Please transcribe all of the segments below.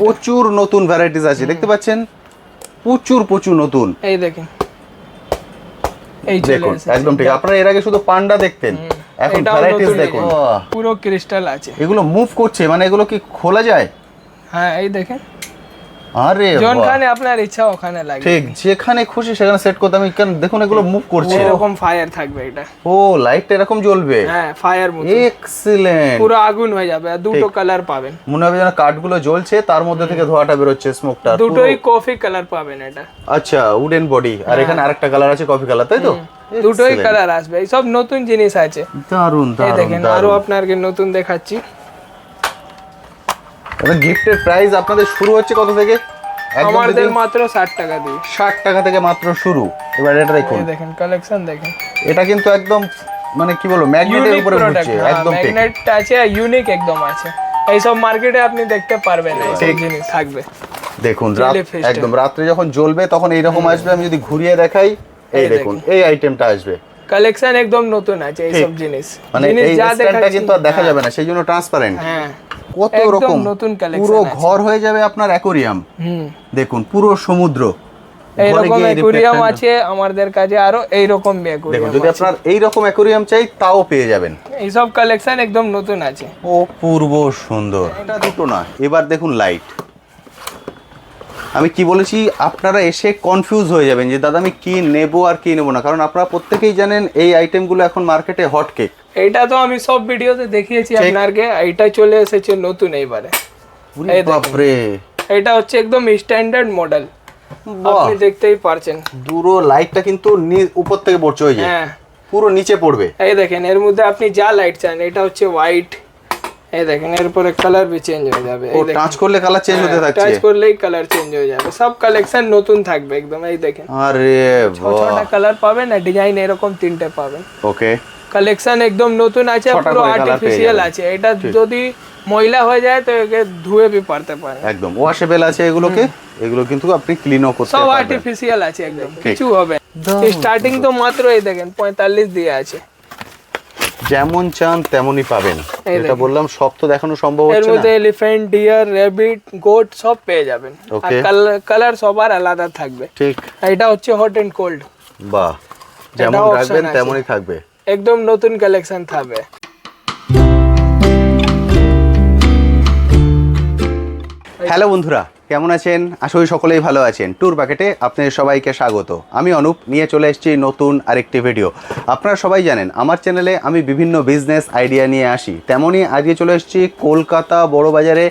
প্রচুর নতুন ভ্যারাইটিস আছে, দেখতে পাচ্ছেন প্রচুর নতুন। এই দেখেন, এই দেখুন একদম ঠিক। আপনারা এর আগে শুধু পান্ডা দেখতেন, এখন ভ্যারাইটিস দেখুন, পুরো ক্রিস্টাল আছে। এগুলো মুভ করছে, মানে এগুলো কি খোলা যায়? হ্যাঁ এই দেখেন, আরে যেখানে আপনার ইচ্ছা ওখানে লাগবে, ঠিক যেখানে খুশি সেখানে সেট করতে। আমি দেখুন এগুলো মুভ করছে, এরকম ফায়ার থাকবে এটা। ও লাইটটা এরকম জ্বলবে, হ্যাঁ ফায়ার মতো, এক্সিলেন্ট, পুরো আগুন হয়ে যাবে। আর দুটো কালার পাবেন, মনে হবে যেন কাঠগুলো জ্বলছে, তার মধ্যে থেকে ধোঁয়াটা বের হচ্ছে, স্মোকটা। দুটোই কফি কালার পাবেন এটা। আচ্ছা, উডেন বডি, আর এখানে আরেকটা কালার আছে কফি কালার, তাই তো? দুটোই কালার আসবে। এই সব নতুন জিনিস আছে, দারুন এই দেখেন। আরো আপনাকে নতুন দেখাচ্ছি। এটা গিফটের প্রাইস আপনাদের শুরু হচ্ছে কত থেকে? আমাদের মাত্র 60 টাকা দিয়ে, 60 টাকা থেকে মাত্র শুরু। এবার এটা দেখুন, এই দেখেন কালেকশন দেখেন। এটা কিন্তু একদম মানে কি বলবো, ম্যাগনেটের উপরে ঘুরছে, একদম ঠিক। ম্যাগনেট আছে, ইউনিক একদম আছে। এই সব মার্কেটে আপনি দেখতে পারবেন না, এই জিনিস থাকবে। দেখুন একদম রাত্রে যখন জ্বলবে তখন এইরকম আসবে। আমি যদি ঘুরিয়ে দেখাই, এই দেখুন এই আইটেমটা আসবে। কালেকশন একদম নতুন আছে এই সব জিনিস, মানে এই স্ট্যান্ডটা কিন্তু আর দেখা যাবে না, সেই জন্য ট্রান্সপারেন্ট। হ্যাঁ কত রকম নতুন কালেকশন, পুরো ঘর হয়ে যাবে আপনার অ্যাকোরিয়াম। দেখুন পুরো সমুদ্র, এইরকম অ্যাকোরিয়াম আছে আমাদের কাছে। আরো এইরকম অ্যাকোরিয়াম, দেখুন যদি আপনার এইরকম অ্যাকোরিয়াম চাই তাও পেয়ে যাবেন। এই সব কালেকশন একদম নতুন আছে, ও পূর্ব সুন্দর। এটা দুটো না, এবার দেখুন লাইট। আমি কি বলেছি, আপনারা এসে কনফিউজ হয়ে যাবেন যে দাদা আমি কি নেব আর কি নেব না, কারণ আপনারা প্রত্যেকেই জানেন এই আইটেমগুলো এখন মার্কেটে হট কেক। এটা তো আমি সব ভিডিওতে দেখিয়েছি আপনাকে, এটা চলে এসেছে নতুন এইবারে। এই বাপরে, এটা হচ্ছে একদম স্ট্যান্ডার্ড মডেল, আপনি দেখতেই পারছেন। দুটো লাইটটা কিন্তু উপর থেকে পড়ছে, ওই যে পুরো নিচে পড়বে। এই দেখেন, এর মধ্যে আপনি যা লাইট চান, এটা হচ্ছে হোয়াইট। এই দেখেন, এরপরে কালার भी চেঞ্জ হয়ে যাবে। ও টাচ করলে কালার চেঞ্জ হতে থাকছে, টাচ করলেই কালার চেঞ্জ হয়ে যাবে। সব কালেকশন নতুন থাকবে একদম। এই দেখেন, আরে বাহ, ছটা কালার পাবেন না, ডিজাইন এরকম তিনটে পাবেন। ওকে, কালেকশন একদম নতুন আছে, পুরো আর্টিফিশিয়াল আছে। এটা যদি ময়লা হয়ে যায় তো একে ধুয়ে भी পারতে পারেন, একদম ওয়াশেবল আছে। এগুলো কিন্তু আপনি ক্লিনও করতে পারবেন, সব আর্টিফিশিয়াল আছে একদম, কিছু হবে। স্টার্টিং তো মাত্র এই দেখেন 45 দিয়ে আছে। যেমন চান তেমনই পাবেন। এটা বললাম সব তো দেখানো সম্ভব হচ্ছে না। এর মধ্যে এলিফ্যান্ট, ডিয়ার, র‍্যাবিট, গোট সব পেয়ে যাবেন। আর কালার সবার আলাদা থাকবে। ঠিক, এটা হচ্ছে হট এন্ড কোল্ড। বাহ, যেমন রাখবেন তেমনই থাকবে, একদম নতুন কালেকশন থাকবে। হ্যালো বন্ধুরা, কেমন আছেন? আশা করি সকলেই ভালো আছেন। ট্যুর প্যাকেটে আপনাদের সবাইকে স্বাগত। আমি অনুপ, নিয়ে চলে এসেছি নতুন আরেকটি ভিডিও। আপনারা সবাই জানেন আমার চ্যানেলে আমি বিভিন্ন বিজনেস আইডিয়া নিয়ে আসি, তেমনই আজকে চলে এসেছি কলকাতা বড় বাজারে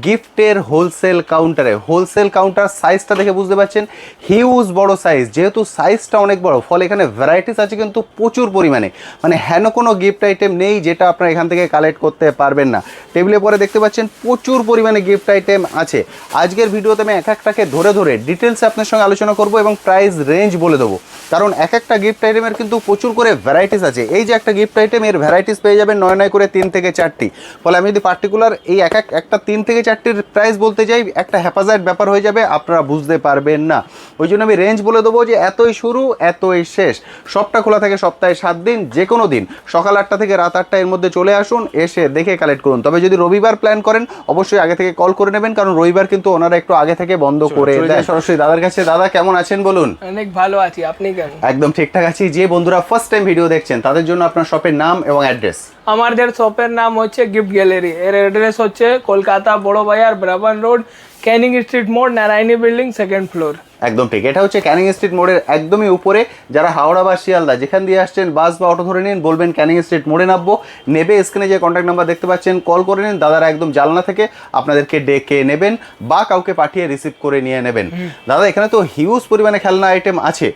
গিফটের হোলসেল কাউন্টারে। হোলসেল কাউন্টার সাইজটা দেখে বুঝতে পারছেন, হিউজ বড় সাইজ। যেহেতু সাইজটা অনেক বড়, ফলে এখানে ভ্যারাইটিস আছে কিন্তু প্রচুর পরিমাণে। মানে হেন কোনো গিফট আইটেম নেই যেটা আপনারা এখান থেকে কালেক্ট করতে পারবেন না। টেবিলে পরে দেখতে পাচ্ছেন প্রচুর পরিমাণে গিফট আইটেম আছে। আজকের ভিডিওতে আমি এক একটাকে ধরে ধরে ডিটেলসে আপনার সঙ্গে আলোচনা করব এবং প্রাইস রেঞ্জ বলে দেবো, কারণ এক একটা গিফট আইটেমের কিন্তু প্রচুর করে ভ্যারাইটিস আছে। এই যে একটা গিফট আইটেম, এর ভ্যারাইটিস পেয়ে যাবেন 9 করে 3 থেকে 4টি। ফলে আমি যদি পার্টিকুলার এই একটা 3 থেকে 4টির প্রাইস বলতে যাই, একটা হ্যাপাজার্ড ব্যাপার হয়ে যাবে, আপনারা বুঝতে পারবেন না। ওই জন্য আমি রেঞ্জ বলে দেবো যে এতই শুরু এতই শেষ। সবটা খোলা থাকে সপ্তাহে 7 দিন, যে কোনো দিন সকাল 8টা থেকে রাত 8টা এর মধ্যে চলে আসুন, এসে দেখে কালেক্ট করুন। তবে যদি রবিবার প্ল্যান করেন অবশ্যই আগে থেকে কল করে নেবেন, কারণ রবিবার কিন্তু ওনারা একটু আগে থেকে বন্ধ করে দেয়। সরাসরি দাদার কাছে। দাদা কেমন আছেন বলুন? অনেক ভালো আছি, আপনি কেমন? একদম ঠিকঠাক আছি। যে বন্ধুরা ফার্স্ট টাইম ভিডিও দেখছেন তাদের জন্য আপনার শপের নাম এবং অ্যাড্রেস। আমাদের শপের নাম হচ্ছে গিফট গ্যালারি। এর অ্যাড্রেস হচ্ছে কলকাতা বড় বাজার, ব্রাবান রোড, ক্যানিং স্ট্রিট মোড়, নারায়ণী বিল্ডিং, 2nd ফ্লোর। একদম ঠিক, এটা হচ্ছে ক্যানিং স্ট্রিট মোড়ের একদমই উপরে। যারা হাওড়া বা শিয়ালদা যেখান দিয়ে আসছেন বাস বা অটো ধরে নিন, বলবেন ক্যানিং স্ট্রিট মোড়ে নামবো, নেবে স্ক্রিনে যে কন্ট্যাক্ট নাম্বার দেখতে পাচ্ছেন কল করে নিন। দাদারা একদম জানলা থেকে আপনাদেরকে ডেকে নেবেন বা কাউকে পাঠিয়ে রিসিভ করে নিয়ে নেবেন। দাদা এখানে তো হিউজ পরিমাণে খেলনা আইটেম আছে,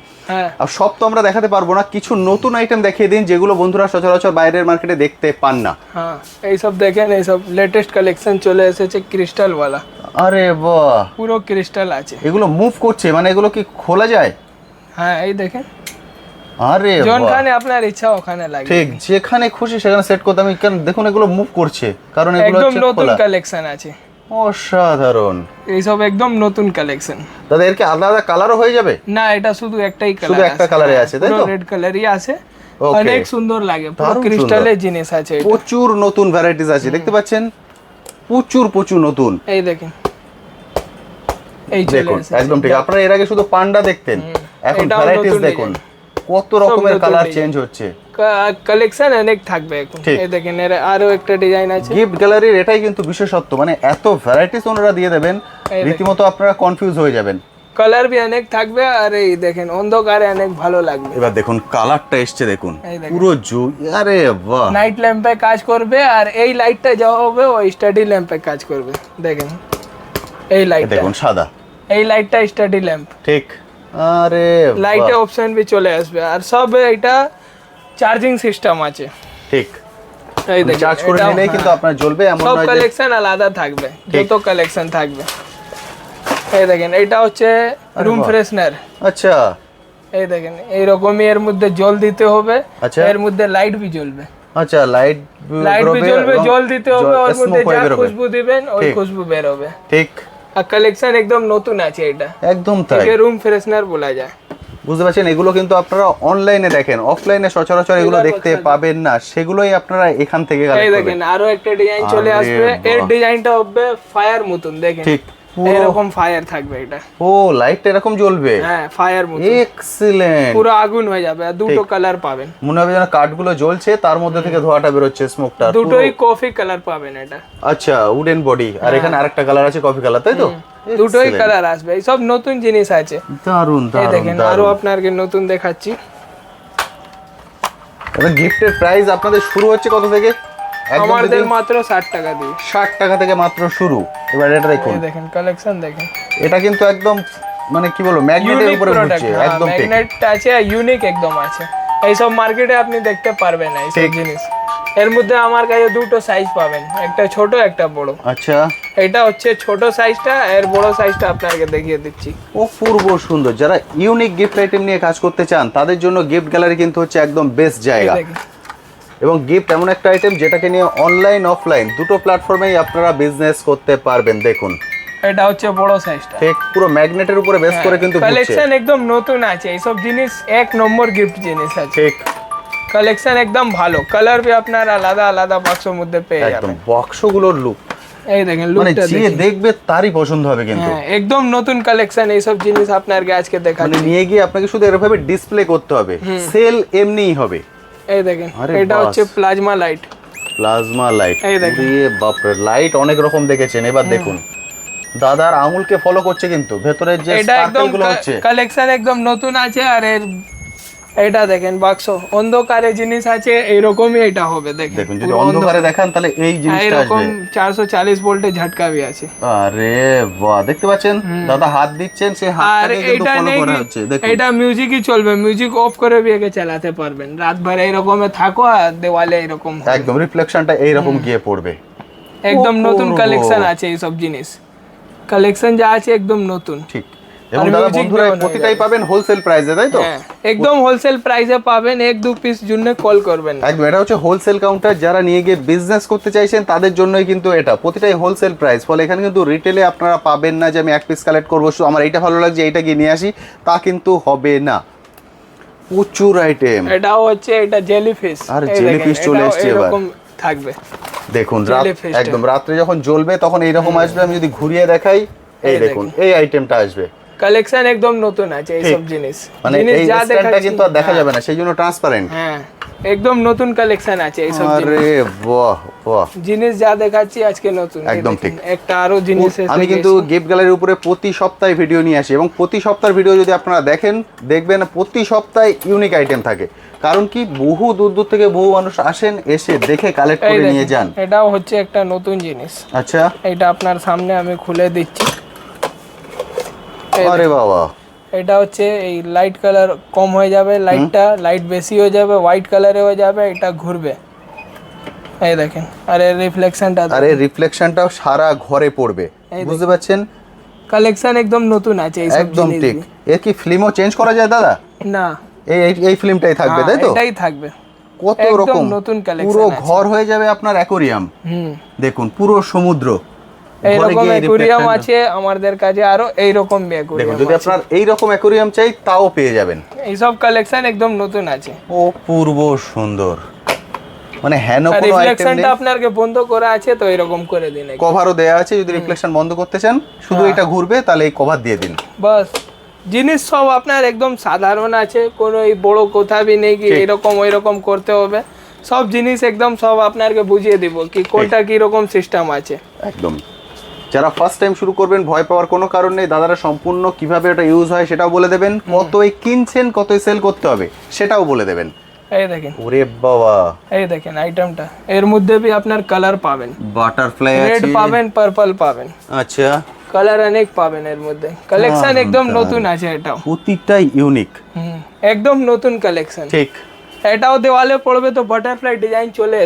আর সব তো আমরা দেখাতে পারবো না। কিছু নতুন আইটেম দেখিয়ে দিন যেগুলো বন্ধুরা সচরাচর বাইরের মার্কেটে দেখতে পান না। হ্যাঁ, এইসব দেখেন, এইসব লেটেস্ট কালেকশন চলে এসেছে ক্রিস্টাল ওয়ালা। আরে বাহ, পুরো ক্রিস্টাল আছে। এগুলো মুভ করছে, মানে এগুলো কি খোলা যায়? হ্যাঁ এই দেখেন, আরে যেখানে আপনার ইচ্ছা ওখানে লাগবে, ঠিক যেখানে খুশি সেখানে সেট করতে। আমি দেখুন এগুলো মুভ করছে, কারণ এগুলো একদম নতুন কালেকশন আছে। অসাধারণ, এইসব একদম নতুন কালেকশন। দাদা এর কি আলাদা কালারও হয়ে যাবে? না, এটা শুধু একটাই কালার, শুধু একটা কালারে আছে, তাই তো? রেড কালারই আছে, অনেক সুন্দর লাগে। পুরো ক্রিস্টালের জিনিস আছে, প্রচুর নতুন ভ্যারাইটিস আছে, দেখতে পাচ্ছেন প্রচুর নতুন। এই দেখেন, এই চলে দেখুন এসেছে। একদম ঠিক। আপনারা এর আগে শুধু পান্ডা দেখতেন, এখন এটাও ভ্যারাইটিস নতুন দেখুন কত রকমের নতুন কালার design। চেঞ্জ হচ্ছে। কালেকশন অনেক থাকবে এখন। ঠিক। এই দেখেন এর আরো একটা ডিজাইন আছে। গিফট গ্যালারির এটাই কিন্তু বিশেষত্ব, মানে এত ভ্যারাইটিস ওনারা দিয়ে দেবেন এই দেখেন। রীতিমতো আপনারা কনফিউজ হয়ে যাবেন। কালার भी অনেক থাকবে, আর এই দেখেন অন্ধকারে অনেক ভালো লাগবে। এবার দেখুন কালারটা এসছে দেখুন, এই দেখেন। পুরো আরে বাহ, নাইট ল্যাম্পে কাজ করবে, আর এই লাইটটা যা হবে ওই স্টাডি ল্যাম্পে কাজ করবে। দেখেন এই লাইটটা, দেখুন সাদা, এই লাইটটা স্টাডি ল্যাম্প। ঠিক। আরে লাইটে বাহ, অপশন भी চলে আসবে, আর সব এটা চার্জিং সিস্টেম আছে। ঠিক। এই দেখেন চার্জ করে এটাও, নিলেই কিন্তু হ্যাঁ। আপনার জ্বলবে, এমন সব নয় যে কালেকশন আলাদা থাকবে, যত কালেকশন থাকবে। এই দেখেন এটা হচ্ছে রুম বাহ। ফ্রেশনার। আচ্ছা এই দেখেন এইরকমই এর মধ্যে জল দিতে হবে, আচ্ছা। এর মধ্যে লাইট भी জ্বলবে। আচ্ছা, লাইট লাইট भी জ্বলবে, জল দিতে হবে, ওর মধ্যে যা বেরোবে। খুশবু দিবেন ওই ঠিক। খুশবু বের হবে। ঠিক আর কালেকশন একদম নতুন আছে এটা, একদম তাই। একে রুম ফ্রেশনার বলা যায়। বুঝতে পারছেন, এগুলো কিন্তু আপনারা অনলাইনে দেখেন, অফলাইনে সচরাচর এগুলো এগুলো দেখতে কোথায়? পাবেন না, সেগুলোই আপনারা এখান থেকে এই কালেক্ট দেখেন করবেন। আরো একটা ডিজাইন চলে আরে আসবে, এর বাহ। ডিজাইনটা হবে ফায়ার মতন। দেখেন ঠিক, পুরো এরকম ফায়ার থাকবে এটা। ও লাইটটা এরকম জ্বলবে, হ্যাঁ ফায়ার মতন, এক্সিলেন্ট। পুরো আগুন হয়ে যাবে, আর দুটো ঠিক। কালার পাবেন। মনে হবে যেন কাঠগুলো জ্বলছে, তার মধ্যে থেকে ধোঁয়াটা বেরোচ্ছে, স্মোকটা। দুটোই কফি কালার পাবেন এটা। আচ্ছা, উডেন বডি, আর এখানে আরেকটা কালার আছে কফি কালার, তাই তো? দুটোই Excellent। কালার আসবে, এই সব নতুন জিনিস আছে। দারুন এই দারুন দেখেন আরো দারুন। আপনাকে নতুন দেখাচ্ছি। এবার গিফটের প্রাইস আপনাদের শুরু হচ্ছে কত থেকে? একদম আমাদের যদি মাত্র 60 টাকা দিয়ে। 60 টাকা থেকে মাত্র শুরু। এবার এটা দেখুন, এই দেখেন কালেকশন দেখেন, এটা কিন্তু একদম মানে কি বলবো, ম্যাগনেটের ইউনিক উপরে প্রোডাক্ট, ঘুরছে, একদম ঠিক। ম্যাগনেট আছে, ইউনিক একদম আছে। এই সব মার্কেটে আপনি দেখতে পারবেন না এই সব ঠিক। জিনিস। এর মধ্যে আমার কাছে দুটো সাইজ পাবেন, একটা ছোট একটা বড়। আচ্ছা, এটা হচ্ছে ছোট সাইজটা, এর বড় সাইজটা আপনাকে দেখিয়ে দিচ্ছি। অপূর্ব সুন্দর। যারা ইউনিক গিফট আইটেম নিয়ে কাজ করতে চান তাদের জন্য গিফট গ্যালারি কিন্তু হচ্ছে একদম বেস্ট এই জায়গা। দেখেন এবং গিফট এমন একটা আইটেম যেটাকে নিয়ে অনলাইন অফলাইন দুটো প্ল্যাটফর্মেই আপনারা বিজনেস করতে পারবেন। দেখুন এটা হচ্ছে বড় সাইজটা। ঠিক, পুরো ম্যাগনেটের উপরে বেস করে কিন্তু ঘুরছে। কালেকশন একদম নতুন আছে, এইসব জিনিস এক নম্বর গিফট জিনিস আছে। ঠিক কালেকশন একদম ভালো, কালার भी আপনার আলাদা আলাদা বাক্সের মধ্যে পেয়ে একদম, যাবেন। বক্সগুলোর লুক এই দেখেন মানে লুকটা যে দেখেন, দেখবে তারই পছন্দ হবে কিন্তু। হ্যাঁ একদম নতুন কালেকশন। এইসব জিনিস আপনাকে আজকে মানে দেখাচ্ছি। নিয়ে গিয়ে আপনাকে শুধু এরভাবে ডিসপ্লে করতে হবে, সেল এমনিই হবে। এই দেখেন আরে এটা বাস। হচ্ছে প্লাজমা লাইট। প্লাজমা লাইট, এই দেখুন। বাপরে, লাইট অনেক রকম দেখেছেন। এবার দেখুন দাদার আঙুলকে ফলো করছে কিন্তু ভেতরের যে এটা একদম স্পার্কেল গুলো হচ্ছে। কালেকশন একদম নতুন আছে, আর এর এটা দেখেন বাক্স অন্ধকারে জিনিস আছে, এইরকমই এটা হবে। দেখেন দেখুন যদি পুরো অন্ধকারে দেখান তাহলে এই হ্যাঁ, জিনিসটা এরকম আসবে। 440 ভোল্টের ঝটকা भी আছে। আরে বাহ, দেখতে পাচ্ছেন দাদা হাত দিচ্ছেন, সেই আর হাতটাকে কিন্তু এটা ফলো নেই করা কি, হচ্ছে। দেখুন এটা মিউজিকই চলবে, মিউজিক অফ করে भी একে চালাতে পারবেন। রাত ভর এইরকম থাকো আর দেওয়ালে এরকম হবে। একদম রিফ্লেকশনটা এইরকম গিয়ে পড়বে। একদম নতুন অপূর্ব। কালেকশন আছে এইসব জিনিস। কালেকশন যা আছে একদম নতুন। ঠিক। এবং আর দাদা music বন্ধুরা দেওয়ানো প্রতিটাই যাবে। পাবেন হোলসেল প্রাইসে, তাই তো? হ্যাঁ একদম হোলসেল প্রাইসে পাবেন, 1-2 পিস জন্য কল করবেন। একদম, এটা হচ্ছে হোলসেল কাউন্টার। যারা নিয়ে গিয়ে বিজনেস করতে চাইছেন তাদের জন্যই কিন্তু এটা, প্রতিটাই হোলসেল প্রাইস। ফলে এখানে কিন্তু রিটেলে আপনারা পাবেন না যে আমি এক পিস কালেক্ট করবো, শুধু আমার এইটা ভালো লাগছে এইটা গিয়ে নিয়ে আসি, তা কিন্তু হবে না। প্রচুর আইটেম। এটাও হচ্ছে এটা জেলিফিশ। আর jellyfish চলে এসছে এবার। এরকম থাকবে। দেখুন রাত Jellyfish টা। একদম রাত্রে যখন জ্বলবে তখন এইরকম আসবে। আমি যদি ঘুরিয়ে দেখাই, এই এই দেখুন এই আইটেমটা আসবে। কালেকশন একদম নতুন আছে এইসব জিনিস। মানে জিনিস এই যা স্ট্যান্ডটা দেখাচ্ছি, কিন্তু আর দেখা যাবে না, সেই জন্য ট্রান্সপারেন্ট। হ্যাঁ একদম নতুন কালেকশন আছে এইসব জিনিস। আরে বাহ বাহ, জিনিস যা দেখাচ্ছি আজকে নতুন। এই একদম দেখেন, ঠিক। একটা আরো জিনিস এসে আমি কিন্তু গেছে। গিফট গ্যালারির উপরে প্রতি সপ্তাহে ভিডিও নিয়ে আসি, এবং প্রতি সপ্তাহের ভিডিও যদি আপনারা দেখেন দেখবেন প্রতি সপ্তাহে ইউনিক আইটেম থাকে। কারণ কি, বহু দূর দূর থেকে বহু মানুষ আসেন, এসে দেখে কালেক্ট এই করে দেখেন, নিয়ে যান। এটাও হচ্ছে একটা নতুন জিনিস। আচ্ছা, এটা আপনার সামনে আমি খুলে দিচ্ছি। এই আরে বাবা, এটা হচ্ছে এই লাইট কালার কম হয়ে যাবে, লাইট বেশি হয়ে যাবে, হোয়াইট কালারে হয়ে যাবে, এটা ঘুরবে। এই দেখেন, আর এর রিফ্লেকশনটা, আরে রিফ্লেকশনটাও সারা ঘরে পড়বে, এই বুঝতে পারছেন? কালেকশন একদম নতুন আছে এই সব একদম জিনিস। ঠিক। এর কি ফিল্মও চেঞ্জ করা যায় দাদা? না, এই এই ফিল্মটাই থাকবে, হ্যাঁ, তাই তো? এটাই থাকবে। কত একদম রকম নতুন collection পুরো আছে। ঘর হয়ে যাবে আপনার অ্যাকোরিয়াম। দেখুন পুরো সমুদ্র। ঘরে এইরকম গিয়ে অ্যাকুরিয়াম reflection- আছে আমাদের কাছে, আরো এইরকম দেখুন অ্যাকুরিয়াম যদি আপনার এই রকম অ্যাকোরিয়াম চাই তাও পেয়ে যাবেন। এইসব কালেকশন একদম নতুন আছে। অপূর্ব সুন্দর। মানে হেন কোনো আইটেম রিফ্লেকশনটা নেই, আপনাকে বন্ধ করা আছে তো এরকম করে দিন। কভারও দেয়া আছে, যদি রিফ্লেকশন বন্ধ করতে চান শুধু এটা ঘুরবে তাহলে এই কভার দিয়ে দিন। বাস জিনিস সব আপনার একদম সাধারণ আছে, কোনো এই বড় কথা বি নেই কি এরকম ওই রকম করতে হবে। সব জিনিস একদম সব আপনাকে বুঝিয়ে দিব কি কোনটা কি রকম সিস্টেম আছে একদম। যারা ফার্স্ট টাইম শুরু করবেন ভয় পাওয়ার কোনো কারণ নেই, দাদারা সম্পূর্ণ কিভাবে এটা ইউজ হয় সেটাও বলে দেবেন, কতই কিনছেন কতই সেল করতে হবে সেটাও বলে দেবেন। এই দেখেন, ওরে বাবা, এই দেখেন আইটেমটা, এর মধ্যে भी আপনার কালার পাবেন, বাটারফ্লাই রেড আছে, পাবেন, পার্পল পাবেন, আচ্ছা কালার অনেক পাবেন এর মধ্যে। কালেকশন একদম নতুন আছে এটাও, প্রতিটাই ইউনিক, একদম নতুন কালেকশন। ঠিক এটাও দেওয়ালে পড়বে তো বাটারফ্লাই ডিজাইন চলে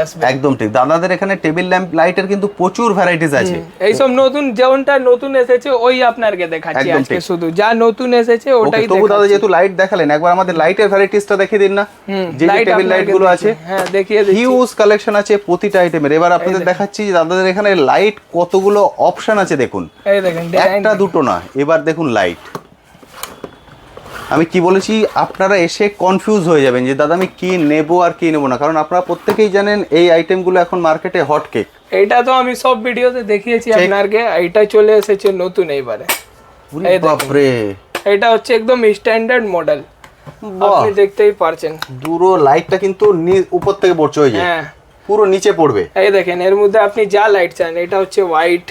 আসবে। একদম ঠিক। দাদাদের এখানে টেবিল ল্যাম্প লাইটের কিন্তু প্রচুর ভ্যারাইটিস আছে। এইসব নতুন যেমনটা নতুন এসেছে ওই আপনাকে দেখাচ্ছি একদম আজকে, ঠিক। শুধু যা নতুন এসেছে ওটাই তবু দাদা দেখাচ্ছি। যেহেতু লাইট দেখালেন, একবার আমাদের লাইটের ভ্যারাইটিসটা দেখিয়ে দিন না, যে লাইট টেবিল লাইট গুলো আছে। হ্যাঁ দেখিয়ে দিচ্ছি। হিউজ কালেকশন আছে প্রতিটা আইটেমের। এবার আপনাদের দেখাচ্ছি যে দাদাদের এখানে লাইট কতগুলো অপশন আছে দেখুন, এই দেখেন ডিজাইন, একটা দুটো না। এবার দেখুন লাইট, আমি কি বলেছি, আপনারা এসে কনফিউজ হয়ে যাবেন যে দাদা আমি কি নেব আর কি নেব না, কারণ আপনারা প্রত্যেকেই জানেন এই আইটেমগুলো এখন মার্কেটে হট কেক। এইটা তো আমি সব ভিডিওতে দেখিয়েছি আপনাকে, এইটা চলে এসেছে নতুন এইবারে। এই দেখুন, বাপরে, এটা হচ্ছে একদম স্ট্যান্ডার্ড মডেল, আপনি দেখতেই পারছেন। পুরো লাইটটা কিন্তু উপর থেকে পড়ছে, ওই যে হ্যাঁ পুরো নিচে পড়বে। এই দেখেন এর মধ্যে আপনি যা লাইট চান, এটা হচ্ছে হোয়াইট,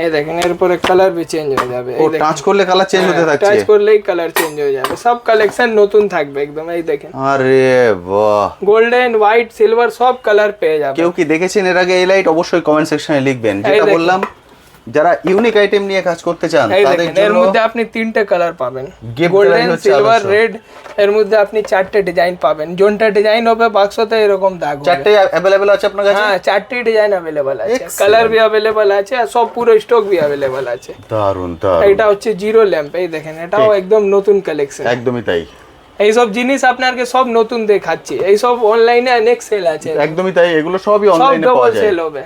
এই দেখেন এরপরে কালার भी চেঞ্জ হয়ে যাবে। ও টাচ করলে কালার চেঞ্জ হতে থাকছে, টাচ করলেই কালার চেঞ্জ হয়ে যাবে। সব কালেকশন নতুন থাকবে একদম। এই দেখেন আরে বাহ, গোল্ডেন, হোয়াইট, সিলভার সব কালার পেয়ে যাবে। কেউ কি দেখেছেন এর আগে এই লাইট? অবশ্যই কমেন্ট সেকশনে লিখবেন। যেটা দেখুন। বললাম, যারা ইউনিক আইটেম নিয়ে কাজ করতে চান এই তাদের দেখেন এর জন্য মধ্যে আপনি তিনটে কালার পাবেন, Gift গোল্ডেন, colour হচ্ছে সিলভার, আদর্শ। রেড। এর মধ্যে আপনি চারটে ডিজাইন পাবেন, যোনটা ডিজাইন হবে বাক্সতে এরকম দাগ হবে। চারটে अवेलेबल আছে আপনার কাছে? হ্যাঁ চারটি ডিজাইন अवेलेबल আছে, Excellent. কালার भी अवेलेबल আছে, আর সব পুরো স্টক भी अवेलेबल আছে। দারুন দারুন, এটা হচ্ছে জিরো ল্যাম্প, এই দেখেন এটাও একদম নতুন কালেকশন। একদমই তাই, এইসব জিনিস আপনাকে সব নতুন দেখাচ্ছি, এইসব অনলাইনে অনেক সেল আছে, একদমই তাই। এগুলো সবই সব অনলাইনে পাওয়া ডবল যায়। সেল হবে।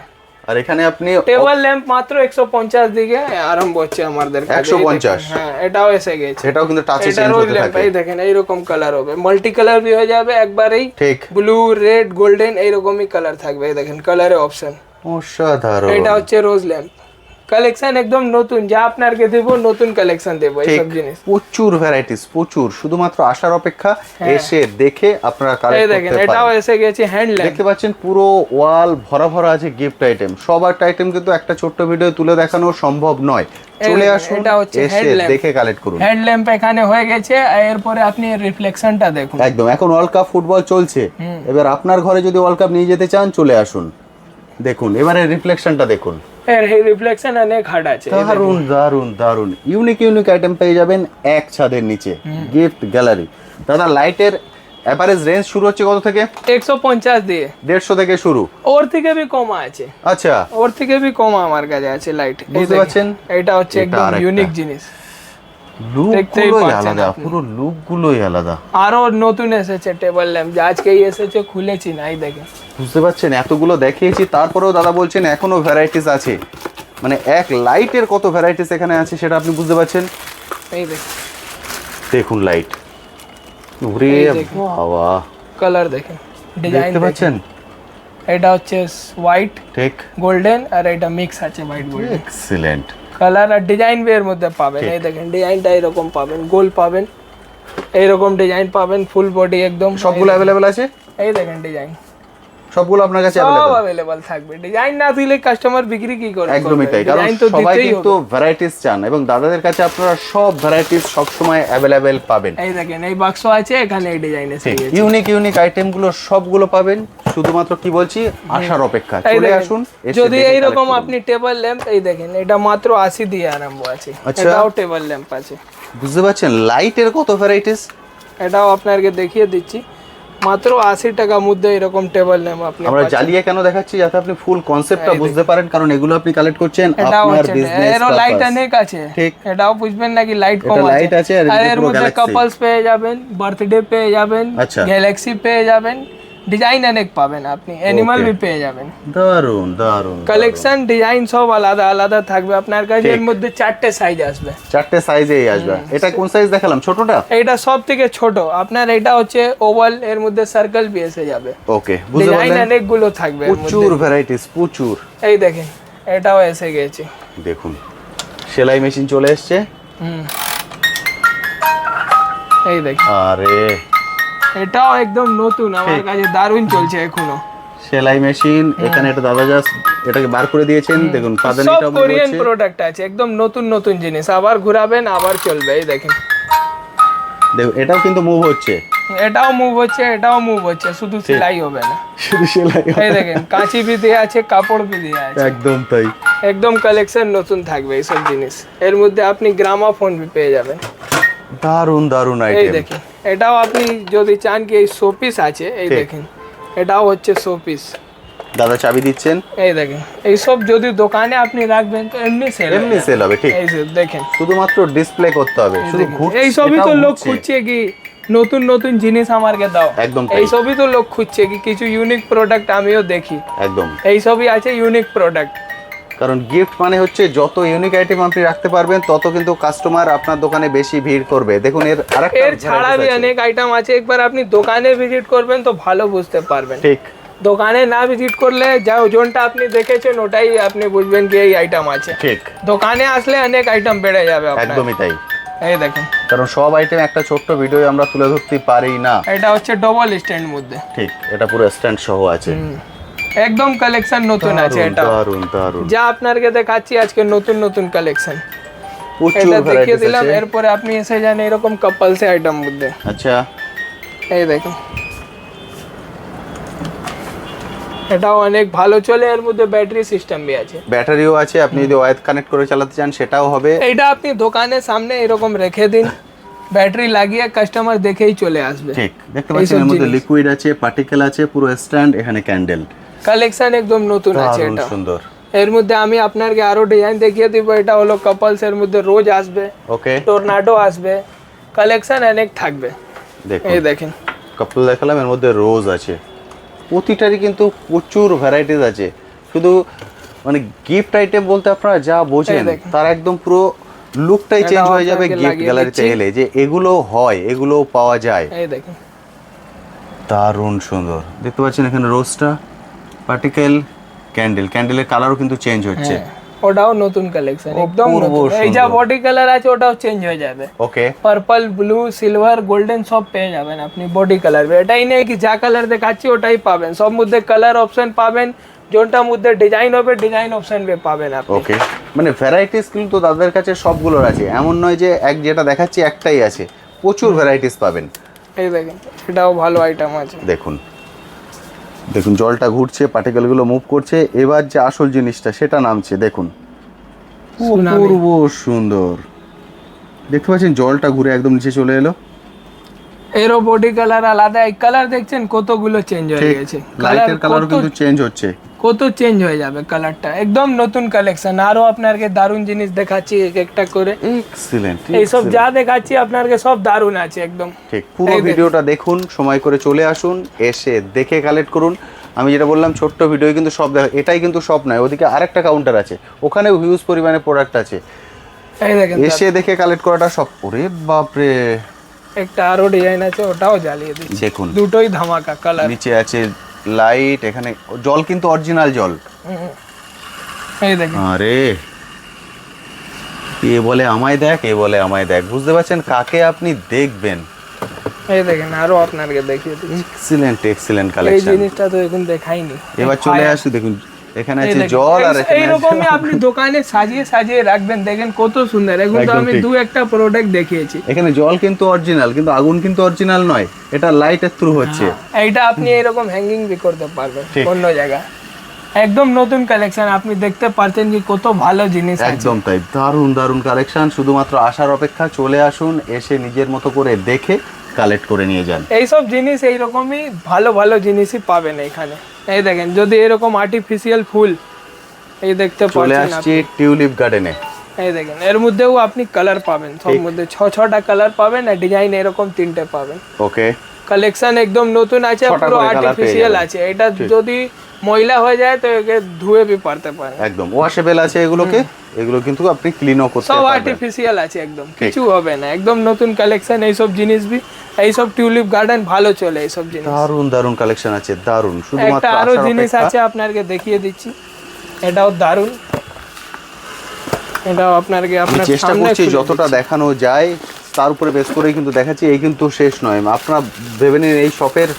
আর এখানে আপনি টেবিল ল্যাম্প মাত্র 150 দিকে আরম্ভ হচ্ছে আমাদের কাছে। 150? হ্যাঁ এটাও এসে গেছে, এটাও কিন্তু টাচে এটা চেঞ্জ রোজ হতে ল্যাম্প। থাকে। এই দেখেন এইরকম কালার হবে, মাল্টি কালার भी হয়ে যাবে একবারেই, ঠিক, ব্লু, রেড, গোল্ডেন এইরকমই কালার থাকবে। এই দেখেন কালারে অপশন, অসাধারণ। এটা হচ্ছে রোজ ল্যাম্প কালেকশন একদম নতুন, যা আপনাকে দেব নতুন কালেকশন দেব এইসব জিনিস। প্রচুর ভ্যারাইটিস, প্রচুর, শুধুমাত্র আসার অপেক্ষা, এসে দেখে আপনারা এই কালেক্ট দেখেন করতে এটাও পারেন। এসে গেছে হ্যান্ড ল্যাম্প। দেখতে পাচ্ছেন পুরো ওয়াল ভরা ভরা আছে গিফট আইটেম। সব একটা আইটেম কিন্তু একটা ছোট্ট ভিডিও তুলে দেখানো সম্ভব নয়। চলে দেখেন, আসুন, এটা হচ্ছে এসে head lamp। দেখে কালেক্ট করুন। হ্যান্ড ল্যাম্প এখানে হয়ে গেছে, এরপরে আপনি রিফ্লেকশনটা দেখুন। একদম, এখন ওয়ার্ল্ড কাপ ফুটবল চলছে, এবার আপনার ঘরে যদি ওয়ার্ল্ড কাপ নিয়ে যেতে চান চলে আসুন, দেখুন এবারে রিফ্লেকশনটা দেখুন। এর রিফ্লেকশন অনেক হার্ড আছে। দারুন দারুন দারুন, ইউনিক ইউনিক আইটেম পেয়ে যাবেন এক ছাদের নিচে, গিফট গ্যালারি। দাদা লাইটের এভারেজ রেঞ্জ শুরু হচ্ছে কত থেকে? 150 দিয়ে 150 থেকে শুরু, ওর থেকে भी কম আছে। আচ্ছা ওর থেকে भी কম আমার কাছে আছে লাইট। বুঝতে পারছেন? এটা হচ্ছে এটা একদম আরেকটা। ইউনিক জিনিস, লুক দেখতেই গুলোই পাচ্ছেন আলাদা, আপনি। পুরো লুক গুলোই আলাদা। আরো নতুন এসেছে টেবিল ল্যাম্প, যা আজকেই এসেছে, খুলেছি না, এই দেখেন। বুঝতে পারছেন, এতগুলো দেখিয়েছি তারপরেও দাদা বলছেন এখনো ভ্যারাইটিস আছে। মানে এক লাইটের কত ভ্যারাইটিস এখানে আছে সেটা আপনি বুঝতে পারছেন। এই দেখেন, দেখুন লাইট, ওরে এই দেখুন। বাবা, কালার দেখেন, ডিজাইন দেখতে পাচ্ছেন? এটা হচ্ছে হোয়াইট, ঠিক, গোল্ডেন, আর এটা মিক্স আছে হোয়াইট গোল্ডেন। এক্সিলেন্ট। কালার আর ডিজাইন भी এর মধ্যে পাবেন। এই দেখেন ডিজাইনটা এরকম পাবেন, গোল পাবেন, এইরকম ডিজাইন পাবেন, ফুল বডি একদম। সবগুলো অ্যাভেলেবেল আছে? এই দেখেন ডিজাইন সবগুলো আপনার কাছে সব অ্যাভেলেবেল? अवेलेबल থাকবে। ডিজাইন না দিলে কাস্টমার বিক্রি কি করে? একদমই তাই, কারণ ডিজাইন তো সবাই দিতেই কিন্তু হবে। ভ্যারাইটিস চান এবং দাদাদের কাছে আপনারা সব ভ্যারাইটিস সব সময় অ্যাভেলেবেল পাবেন। এই দেখেন এই বাক্স আছে, এখানে এই ডিজাইন এসে গেছে। ইউনিক ইউনিক আইটেমগুলো সবগুলো পাবেন, শুধুমাত্র কি বলছি আসার অপেক্ষা। এই চলে দেখেন, আসুন, এসে যদি দেখে এইরকম collect করুন। আপনি টেবিল ল্যাম্প, এই দেখেন এটা মাত্র 80 দিয়ে আরম্ভ আছে। আচ্ছা। এটাও টেবিল ল্যাম্প আছে। বুঝতে পারছেন লাইটের কত ভ্যারাইটিস? এটাও আপনাকে দেখিয়ে দিচ্ছি, মাত্র 80 টাকার মধ্যে এরকম টেবিল ল্যাম্প আপনি আমরা পাচ্ছেন। জ্বালিয়ে কেন দেখাচ্ছি যাতে আপনি ফুল কনসেপ্টটা এই বুঝতে পারেন, কারণ এগুলো আপনি কালেক্ট করছেন এটাও আপনার হচ্ছে বিজনেস এরও লাইট অনেক আছে। ঠিক। এটাও বুঝবেন নাকি লাইট এটা কম light আছে আর আর এদিকে এর পুরো মধ্যে galaxy। কাপলস পেয়ে যাবেন, বার্থডে পেয়ে যাবেন, আচ্ছা। গ্যালাক্সি পেয়ে যাবেন, ডিজাইন অনেক পাবেন, আপনি অ্যানিমাল বি পেয়ে যাবেন। দারুন দারুন কালেকশন ডিজাইন সব আলাদা আলাদা থাকবে আপনার কাছে। এর মধ্যে 4টে সাইজ আসবে, 4টে সাইজেই আসবে। এটা কোন সাইজ দেখালাম, ছোটটা? এইটা সব থেকে ছোট আপনার, এটা হচ্ছে ওভাল, এর মধ্যে সার্কেল বি এসে যাবে। ওকে, বুঝতে ডিজাইন পারলেন, অনেকগুলো থাকবে এর মধ্যে। প্রচুর ভ্যারাইটিস, প্রচুর। এই দেখেন এটাও এসে গেছে, দেখুন সেলাই মেশিন চলে এসেছে। এই দেখেন, আরে এটাও একদম নতুন আমার কাছে, দারুণ চলছে এখনো। সেলাই মেশিন এখানে এটা দাদা জাস্ট এটাকে বার করে দিয়েছেন। দেখুন সব পাদানিটা কোরিয়ান প্রোডাক্ট আছে, একদম নতুন নতুন জিনিস, আবার ঘোরাবেন আবার চলবে। এই দেখেন, দেখুন এটাও কিন্তু মুভ হচ্ছে, এটাও মুভ হচ্ছে, এটাও মুভ হচ্ছে, শুধু সেলাই হবে না, শুধু সেলাই। এই দেখেন কাঁচি বি দেয়া আছে, কাপড় বি দেয়া আছে, একদম তাই, একদম কালেকশন নতুন থাকবে এইসব জিনিস। এর মধ্যে আপনি গ্রামাফোন বি পেয়ে যাবেন। দারুন দারুন এই আইটেম। দেখেন, এটাও আপনি যদি চান কি এই শোপিস আছে, এই দেখেন এটাও হচ্ছে শোপিস। দাদা চাবি দিচ্ছেন, এই দেখেন, এইসব যদি দোকানে আপনি রাখবেন তো এমনি সেল হবে। ঠিক, এই যে দেখেন, শুধুমাত্র ডিসপ্লে করতে হবে, শুধু ঘুরছে। এই সবই তো লোক খুঁজছে কি নতুন নতুন জিনিস আমাকে দাও, একদম এই সবই তো লোক খুঁজছে কি কিছু ইউনিক প্রোডাক্ট আমিও দেখি। একদম, এই সবই আছে ইউনিক প্রোডাক্ট। কারণ গিফট মানে হচ্ছে যত ইউনিক আইটেম আপনি রাখতে পারবেন তত কিন্তু কাস্টমার আপনার দোকানে বেশি ভিড় করবে। দেখুন এর আরেকটা এর ছাড়া भी অনেক আইটেম আছে, একবার আপনি দোকানে ভিজিট করবেন তো ভালো বুঝতে পারবেন। ঠিক, দোকানে না ভিজিট করলে যাও যোনটা আপনি দেখেছেন ওটাই আপনি বুঝবেন কি এই আইটেম আছে। ঠিক, দোকানে আসলে অনেক আইটেম বেড়ে যাবে আপনার। একদমই তাই। এই দেখেন, কারণ সব আইটেম একটা ছোট্ট ভিডিও আমরা তুলে ধরতে পারি না। এটা হচ্ছে ডবল স্ট্যান্ড মধ্যে। ঠিক, এটা পুরো স্ট্যান্ড সহ আছে, একদম কালেকশন নতুন আছে। এটা দারুন দারুন, যা আপনাকে দেখাচ্ছি আজকে নতুন নতুন কালেকশন, প্রচুর এটা দেখিয়ে ভ্যারাইটিস দিলাম। আছে। এরপরে আপনি এসে যান এরকম কাপলস আইটেম মধ্যে। আচ্ছা, এই দেখুন, এটাও অনেক ভালো চলে, এর মধ্যে ব্যাটারি সিস্টেম বি আছে, ব্যাটারিও আছে, আপনি যদি ওয়্যার কানেক্ট করে চালাতে চান সেটাও হবে। এইটা আপনি দোকানের সামনে এরকম রেখে দিন, ব্যাটারি লাগিয়ে কাস্টমার দেখেই চলে আসবে। ঠিক, দেখতে পাচ্ছেন এর মধ্যে লিকুইড আছে, পার্টিকেল আছে, পুরো স্ট্যান্ড, এখানে ক্যান্ডেল। কালেকশন একদম নতুন আছে দারুণ এটা। সুন্দর। এর মধ্যে আমি আপনাকে আরো ডিজাইন দেখিয়ে দিব। এটা হলো কাপলস, এর মধ্যে রোজ আসবে, ওকে, টর্নাডো আসবে, কালেকশন অনেক থাকবে। দেখুন এই দেখেন, কাপল দেখালাম, এর মধ্যে রোজ আছে, প্রতিটারই কিন্তু প্রচুর ভ্যারাইটিস আছে। শুধু মানে গিফট আইটেম বলতে আপনারা যা বোঝেন তার একদম পুরো লুকটাই চেঞ্জ হয়ে যাবে গিফট গ্যালারিতে এলে, যে এগুলো হয়, এগুলো পাওয়া যায়। এই দেখেন, দারুণ সুন্দর। দেখতে পাচ্ছেন এখানে রোজটা, পার্টিকেল, ক্যান্ডেল, ক্যান্ডেলের কালারও কিন্তু চেঞ্জ হচ্ছে। ওটাও নতুন কালেকশন, একদম নতুন। এই যা বডি কালার আছে ওটাও চেঞ্জ হয়ে যাবে। ওকে, পার্পল, ব্লু, সিলভার, গোল্ডেন সব পেয়ে যাবেন আপনি বডি কালার। এটাই নেই কি যা কালার দেখাচ্ছি ওটাই পাবেন, সব মধ্যে কালার অপশন পাবেন, যোনটার মধ্যে ডিজাইন হবে ডিজাইন অপশন পাবেন আপনি। ওকে, মানে ভ্যারাইটিস কিন্তু দাদার কাছে সবগুলোর আছে, এমন নয় যে এক যেটা দেখাচ্ছি একটাই আছে, প্রচুর ভ্যারাইটিস পাবেন। এই দেখেন, এটাও ভালো আইটেম আছে। দেখুন দেখুন জলটা ঘুরছে, পার্টিকেলগুলো মুভ করছে, এবার যে আসল জিনিসটা সেটা নামছে। দেখুন অপূর্ব সুন্দর, দেখতে পাচ্ছেন জলটা ঘুরে একদম নিচে চলে এলো। এরও বডি কালার আলাদা, এই কালার দেখছেন কতগুলো চেঞ্জ হয়ে গেছে, লাইটের কালারও কিন্তু চেঞ্জ হচ্ছে, কত চেঞ্জ হয়ে যাবে কালারটা। একদম নতুন কালেকশন, আরো আপনাকে দারুণ জিনিস দেখাচ্ছি এক একটা করে। এক্সিলেন্ট, এই সব যা দেখাচ্ছি আপনাকে সব দারুণ আছে একদম। ঠিক, পুরো ভিডিওটা দেখুন, সময় করে চলে আসুন, এসে দেখে কালেক্ট করুন। আমি যেটা বললাম ছোট্ট ভিডিও কিন্তু সব দেখা, এটাই কিন্তু সব নয়, ওদিকে আরেকটা কাউন্টার আছে, ওখানেও হিউজ পরিমাণে প্রোডাক্ট আছে, এই দেখেন এসে দেখে কালেক্ট করাটা সব। ওরে বাপরে, একটা আরো ডিজাইন আছে, ওটাও জ্বালিয়ে দিচ্ছি। দেখুন দুটোই ধামাকা কালার। নিচে আছে লাইট, এখানে জল কিন্তু অরিজিনাল জল। এই দেখেন, আরে এ বলে আমায় দেখ, এ বলে আমায় দেখ, বুঝতে পারছেন কাকে আপনি দেখবেন। এই দেখেন আরো আপনাকে দেখিয়ে দিচ্ছি। এক্সিলেন্ট এক্সিলেন্ট এই কালেকশন। জিনিসটা তো এখন দেখাইনি। এবার চলে আসি, দেখুন এখানে আছে জল, আর এখানে এইরকমই আপনি দোকানে সাজিয়ে সাজিয়ে রাখবেন, দেখেন কত সুন্দর। এখন তো আমি দু একটা প্রোডাক্ট দেখিয়েছি। এখানে জল কিন্তু অরিজিনাল, কিন্তু আগুন কিন্তু অরিজিনাল নয়, এটা লাইটের থ্রু হচ্ছে। এইটা আপনি এরকম হ্যাঙ্গিং বি করতে পারবেন অন্য জায়গায়। একদম নতুন কালেকশন, আপনি দেখতে পাচ্ছেন কি কত ভালো জিনিস আছে। একদম তাই, দারুণ দারুণ কালেকশন। শুধুমাত্র আসার অপেক্ষা, চলে আসুন, এসে নিজের মতো করে দেখে কালেক্ট করে নিয়ে যান। এইসব জিনিস এইরকমই ভালো ভালো জিনিসই পাবেন এখানে। এই দেখেন, যদি এরকম আর্টিফিশিয়াল ফুল এই দেখতে চলে পাচ্ছেন আসছি টিউলিপ গার্ডেনে। এই দেখেন, এর মধ্যেও আপনি কালার পাবেন, সব মধ্যে 6টা কালার পাবেন, আর ডিজাইন এরকম 3টে পাবেন। ওকে, কালেকশন একদম নতুন আছে, ছটা পুরো করে colour পেয়ে আর্টিফিশিয়াল যাবেন। আছে। এটা যদি ময়লা হয়ে যায় তো একে ধুয়ে বি পারতে পারেন। একদম ওয়াশেবল আছে এগুলোকে, এগুলো কিন্তু আপনি ক্লিনও করতে সব পারবেন। আর্টিফিশিয়াল আছে, একদম কিছু হবে না, একদম নতুন কালেকশন। এইসব জিনিস বি, এইসব টিউলিপ গার্ডেন ভালো চলে এইসব জিনিস। দারুন দারুন কালেকশন আছে, দারুন। একটা শুধুমাত্র আরো আসার জিনিস অপেক্ষা। আছে আপনাকে দেখিয়ে দিচ্ছি, এটাও দারুন। এটাও আপনাকে আমি আপনার চেষ্টা সামনে করছি খুলে যতটা দিচ্ছি। দেখানো যায় তার উপরে বেস করেই কিন্তু দেখাচ্ছি। এই কিন্তু শেষ নয়, আপনারা ভেবে নিন এই শপের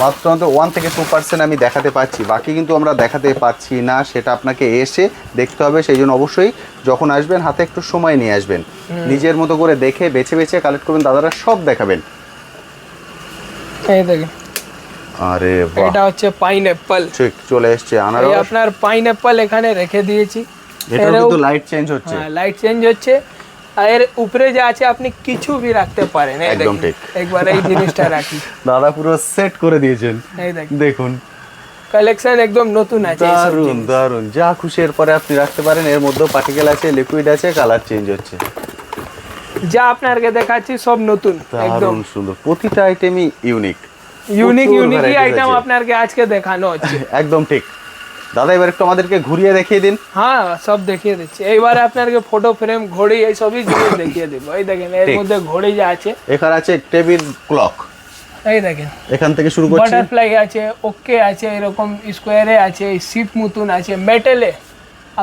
মাত্র 1 থেকে 2% আমি দেখাতে পাচ্ছি, বাকি কিন্তু আমরা দেখাতে পাচ্ছি না। সেটা আপনাকে এসে দেখতে হবে। সেই জন্য অবশ্যই যখন আসবেন হাতে একটু সময় নিয়ে আসবেন, নিজের মতো করে দেখে বেছে বেছে কালেক্ট করবেন। দাদারা সব দেখাবেন। এই দেখেন, আরে বাহ, এটা হচ্ছে পাইনঅ্যাপল। ঠিক চলে এসছে এই আনারস। আপনার পাইনঅ্যাপল এখানে রেখে দিয়েছি। এটাও কিন্তু লাইট চেঞ্জ হচ্ছে। লাইট চেঞ্জ হচ্ছে, আর এর উপরে যা আছে আপনি কিছু भी রাখতে পারেন। এই একদম দেখেন, ঠিক। একবার এই জিনিসটা রাখি। দাদা পুরো সেট করে দিয়েছেন, এই দেখেন, দেখুন কালেকশন একদম নতুন আছে এইসব দারুন জিনিস। দারুন। যা খুশি এরপরে আপনি রাখতে পারেন। এর মধ্যেও পার্টিকেল আছে, লিকুইড আছে, কালার চেঞ্জ হচ্ছে। যা আপনাকে দেখাচ্ছি সব নতুন, একদম দারুন সুন্দর, প্রতিটা আইটেমই ইউনিক। ইউনিক প্রচুর ইউনিক varieties আইটেম আছে। আপনাকে আজকে দেখানো হচ্ছে। একদম ঠিক। দাদা এবার একটু আমাদেরকে ঘুরিয়ে দেখিয়ে দিন। হ্যাঁ, সব দেখিয়ে দিচ্ছি। এইবারে আপনাকে ফটো ফ্রেম, ঘড়ি, এই সবই জিনিস দেখিয়ে দিব। এই দেখেন, এর ঠিক। মধ্যে ঘড়ি যা আছে, এখানে আছে টেবিল ক্লক, এই দেখেন এখান থেকে শুরু করছি। বাটারফ্লাই আছে, ওকে আছে, এরকম স্কোয়ারে আছে, শিপ মতন আছে, মেটালে,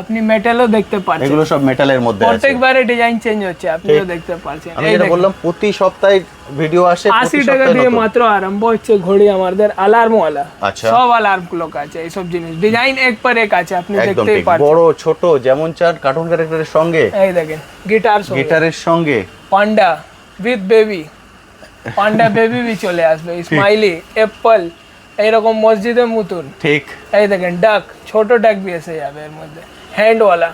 আপনি মেটালও দেখতে পাচ্ছেন। এগুলো সব মেটালের মধ্যে আছে। প্রত্যেকবারে ডিজাইন চেঞ্জ হচ্ছে, আপনিও ঠিক। দেখতে পাচ্ছেন। আমি এই যেটা দেখেন, বললাম প্রতি সপ্তাহে ভিডিও আসে, 80 প্রতি টাকা সপ্তাহে দিয়ে নতুন। মাত্র আরম্ভ হচ্ছে ঘড়ি আমাদের, অ্যালার্ম ওয়ালা। আচ্ছা। সব অ্যালার্ম ক্লক আছে, এইসব জিনিস ডিজাইন এক পর এক আছে, আপনি একদম দেখতেই ঠিক। পাচ্ছেন। বড় ছোট যেমন চান, কার্টুন ক্যারেক্টারের সঙ্গে, এই দেখেন, গিটার সঙ্গে, গিটারের সঙ্গে, পান্ডা উইথ বেবি, পান্ডা বেবি भी চলে আসবে, স্মাইলি, অ্যাপল, এইরকম মসজিদের মতন। ঠিক এই দেখেন, ডাক, ছোট ডাক भी এসে যাবে এর মধ্যে, হ্যান্ডওয়ালা,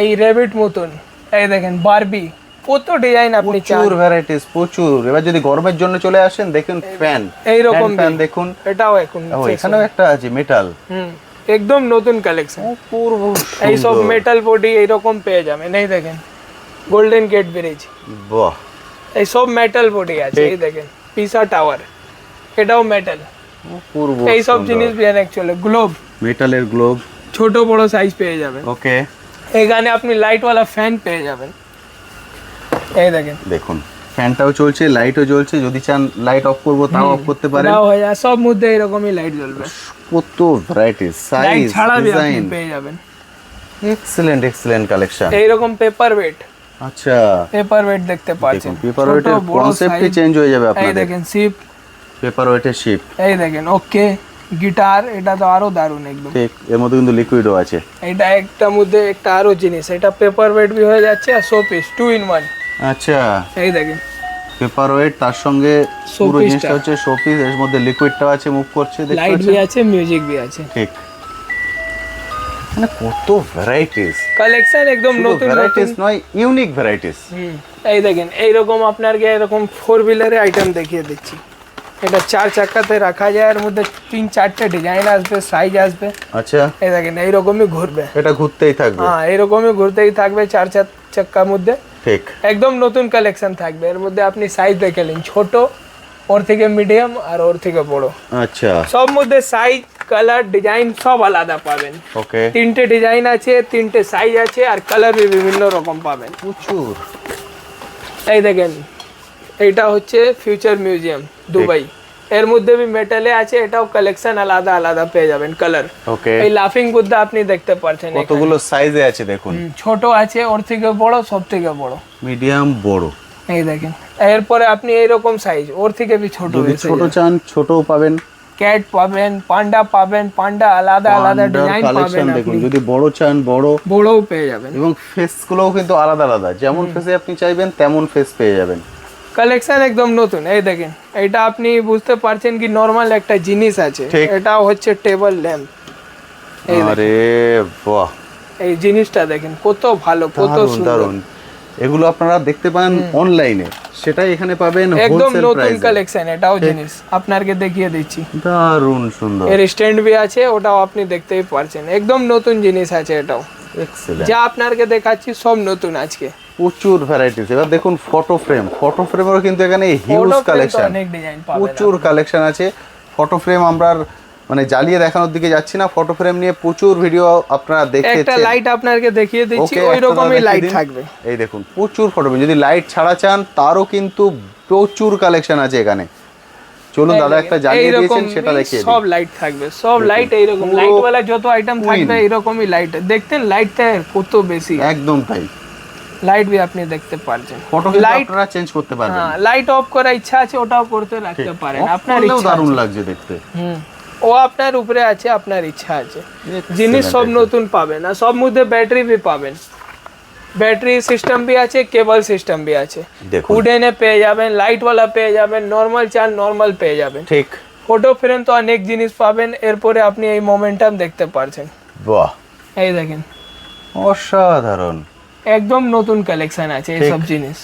এই রেবিট মতন। এই দেখেন বারবি, কত ডিজাইন আপনি চান। প্রচুর ভ্যারাইটিস, প্রচুর। এবার যদি গরমের জন্য চলে আসেন, দেখুন ফ্যান, এইরকম ফ্যান भी। দেখুন। এটাও এখন ও এখানেও একটা আছে মেটাল, একদম নতুন কালেকশন। অপূর্ব এইসব সুন্দর। মেটাল বডি এইরকম পেয়ে যাবেন। এই দেখেন, গোল্ডেন গেট ব্রিজ, বাহ, এইসব মেটাল বডি আছে। এই দেখেন, পিসা টাওয়ার, এটাও মেটাল। অপূর্ব এইসব সুন্দর। জিনিস অ্যাকচুয়ালি গ্লোব, মেটালের গ্লোব, ছোট বড় সাইজ পেয়ে যাবেন। ওকে। এখানে আপনি লাইট ওয়ালা ফ্যান পেয়ে যাবেন। এই দেখেন, দেখুন ফ্যানটাও চলছে, লাইটও জ্বলছে। যদি চান লাইট অফ করবো তাও অফ করতে পারেন। দাও হয়ে যায়, সব মধ্যে এরকমই লাইট জ্বলবে। কত ভ্যারাইটিস, লাইট সাইজ, ছাড়া भी আপনি ডিজাইন। পেয়ে যাবেন। Excellent excellent collection. এইরকম পেপার ওয়েট, আচ্ছা, পেপার ওয়েট দেখতে পাচ্ছেন। দেখুন পেপার ওয়েটের ছোট, বড় কনসেপ্টই size। চেঞ্জ হয়ে যাবে এই আপনাদের। দেখেন শিপ, পেপার ওয়েটের শিপ, এই দেখেন ওকে, গিটার, এটা তো আরো দারুণ একদম। ঠিক। এর মধ্যে কিন্তু লিকুইডও আছে। এটা একটা মধ্যে একটা আরো জিনিস, এটা পেপার ওয়েট भी হয়ে যাচ্ছে আর শো পিস 2 in 1। আচ্ছা, এই দেখেন, পেপার ওয়েট, তার সঙ্গে পুরো Showpiece জিনিসটা টা। হচ্ছে শোপিস। এর মধ্যে লিকুইডটাও আছে, মুভ করছে, দেখতে লাইট পাচ্ছেন? भी আছে, মিউজিক भी আছে। ঠিক। মানে কত ভ্যারাইটিস, কালেকশন একদম শুধু নতুন ভ্যারাইটিস নতুন। নয়, ইউনিক ভ্যারাইটিস। এই দেখেন, এইরকম আপনাকে এরকম 4 হুইলারে আইটেম দেখিয়ে দিচ্ছি। এটা 4 চাকাতে রাখা যায়, এর মধ্যে 3-4টে ডিজাইন আসবে, সাইজ আসবে। আচ্ছা, এই দেখেন, এইরকমই ঘুরবে। এটা ঘুরতেই থাকবে। হ্যাঁ, এরকমই ঘুরতেই থাকবে 4 চাকার মধ্যে। ঠিক, একদম নতুন কালেকশন থাকবে। এর মধ্যে আপনি সাইজ দেখে নিন, ছোট, ওর থেকে মিডিয়াম আর ওর থেকে বড়। আচ্ছা, সব মধ্যে সাইজ, কালার, ডিজাইন সব আলাদা পাবেন। ওকে। 3টে ডিজাইন আছে, 3টে সাইজ আছে, আর কালার বিভিন্ন রকম পাবেন। প্রচুর। এই দেখেন, এইটা হচ্ছে ফিউচার মিউজিয়াম দুবাই। এর মধ্যে भी মেটালে আছে, এটাও কালেকশন আলাদা আলাদা পেয়ে যাবেন কালার। ওকে, এই লাফিং বুদ্ধা আপনি দেখতে পাচ্ছেন এখানে। কতগুলো সাইজে আছে দেখুন। ছোট আছে, ওর থেকে বড়, সব থেকে বড়। মিডিয়াম, বড়। এই দেখেন, এরপরে আপনি এইরকম সাইজ, ওর থেকে भी ছোট যদি ছোট চান ছোটও পাবেন। ক্যাট পাবেন, পান্ডা পাবেন, পান্ডা আলাদা আলাদা ডিজাইন পাবেন কালেকশন দেখুন। আপনি। যদি বড় চান বড়, বড়ও পেয়ে যাবেন। এবং ফেসগুলোও কিন্তু আলাদা আলাদা। যেমন ফেসে আপনি চাইবেন তেমন ফেস পেয়ে যাবেন। কালেকশন একদম নতুন। এই দেখেন, এটা আপনি বুঝতে পারছেন কি নরমাল একটা জিনিস আছে, ঠিক। এটাও হচ্ছে টেবিল ল্যাম্প। আরে বাহ, এই জিনিসটা দেখেন কত ভালো, কত দারুণ সুন্দর। দারুণ। এগুলো আপনারা দেখতে পান অনলাইনে, সেটাই এখানে পাবেন একদম হোলসেল নতুন প্রাইসে। কালেকশন, এটাও জিনিস আপনাকে দেখিয়ে দিচ্ছি। দারুণ সুন্দর। এর স্ট্যান্ড भी আছে, ওটাও আপনি দেখতেই পারছেন। একদম নতুন জিনিস আছে এটাও। এক্সেলেন্ট। যা আপনাকে দেখাচ্ছি সব নতুন আজকে। প্রচুর ভ্যারাইটিস। এবার দেখুন ফটো ফ্রেমেরও কিন্তু এখানে হিউজ কালেকশন, অনেক ডিজাইন পাবেন, প্রচুর কালেকশন আছে। ফটো ফ্রেম আমরা আর মানে জ্বালিয়ে দেখানোর দিকে যাচ্ছি না, ফটো ফ্রেম নিয়ে প্রচুর ভিডিও আপনারা একটা দেখেছেন। লাইট আপনাকে দেখিয়ে দিচ্ছি, ওকে, ওই একটা রকমই দেখিয়ে লাইট দিন। থাকবে। এই দেখুন প্রচুর ফটো ফ্রেম, যদি লাইট ছাড়া চান তারও কিন্তু প্রচুর কালেকশন আছে এখানে। চলুন দাদা একটা জ্বালিয়ে দিয়েছেন সেটা দেখিয়ে দিন। সব লাইট থাকবে, সব লাইট এইরকম পুরো লাইট ওয়ালা যত আইটেম থাকবে queen। এইরকমই লাইট। দেখতেন লাইটটা কত বেশি, একদম তাই। লাইট भी আপনি দেখতে পারছেন। ফটো লাইট আপনারা চেঞ্জ করতে পারবেন। হ্যাঁ, লাইট অফ করার ইচ্ছা আছে ওটাও করতে রাখতে পারেন, আপনার আপনারও ইচ্ছা দারুণ আছে। লাগছে দেখতে। ও আপনার উপরে আছে, আপনার ইচ্ছা আছে। Excellent, জিনিস সব excellent। নতুন পাবেন, আর সব মধ্যে ব্যাটারি भी পাবেন। ব্যাটারি সিস্টেম भी আছে, কেবল সিস্টেম भी আছে। দেখুন উডেনে পেয়ে যাবেন, লাইট ওয়ালা পেয়ে যাবেন, নর্মাল চান নর্মাল পেয়ে যাবেন। ঠিক। ফটো ফ্রেম তো অনেক জিনিস পাবেন। এরপরে আপনি এই মোমেন্টাম দেখতে পারছেন, বাহ এই দেখেন অসাধারণ। একদম নতুন কালেকশন আছে এইসব জিনিস।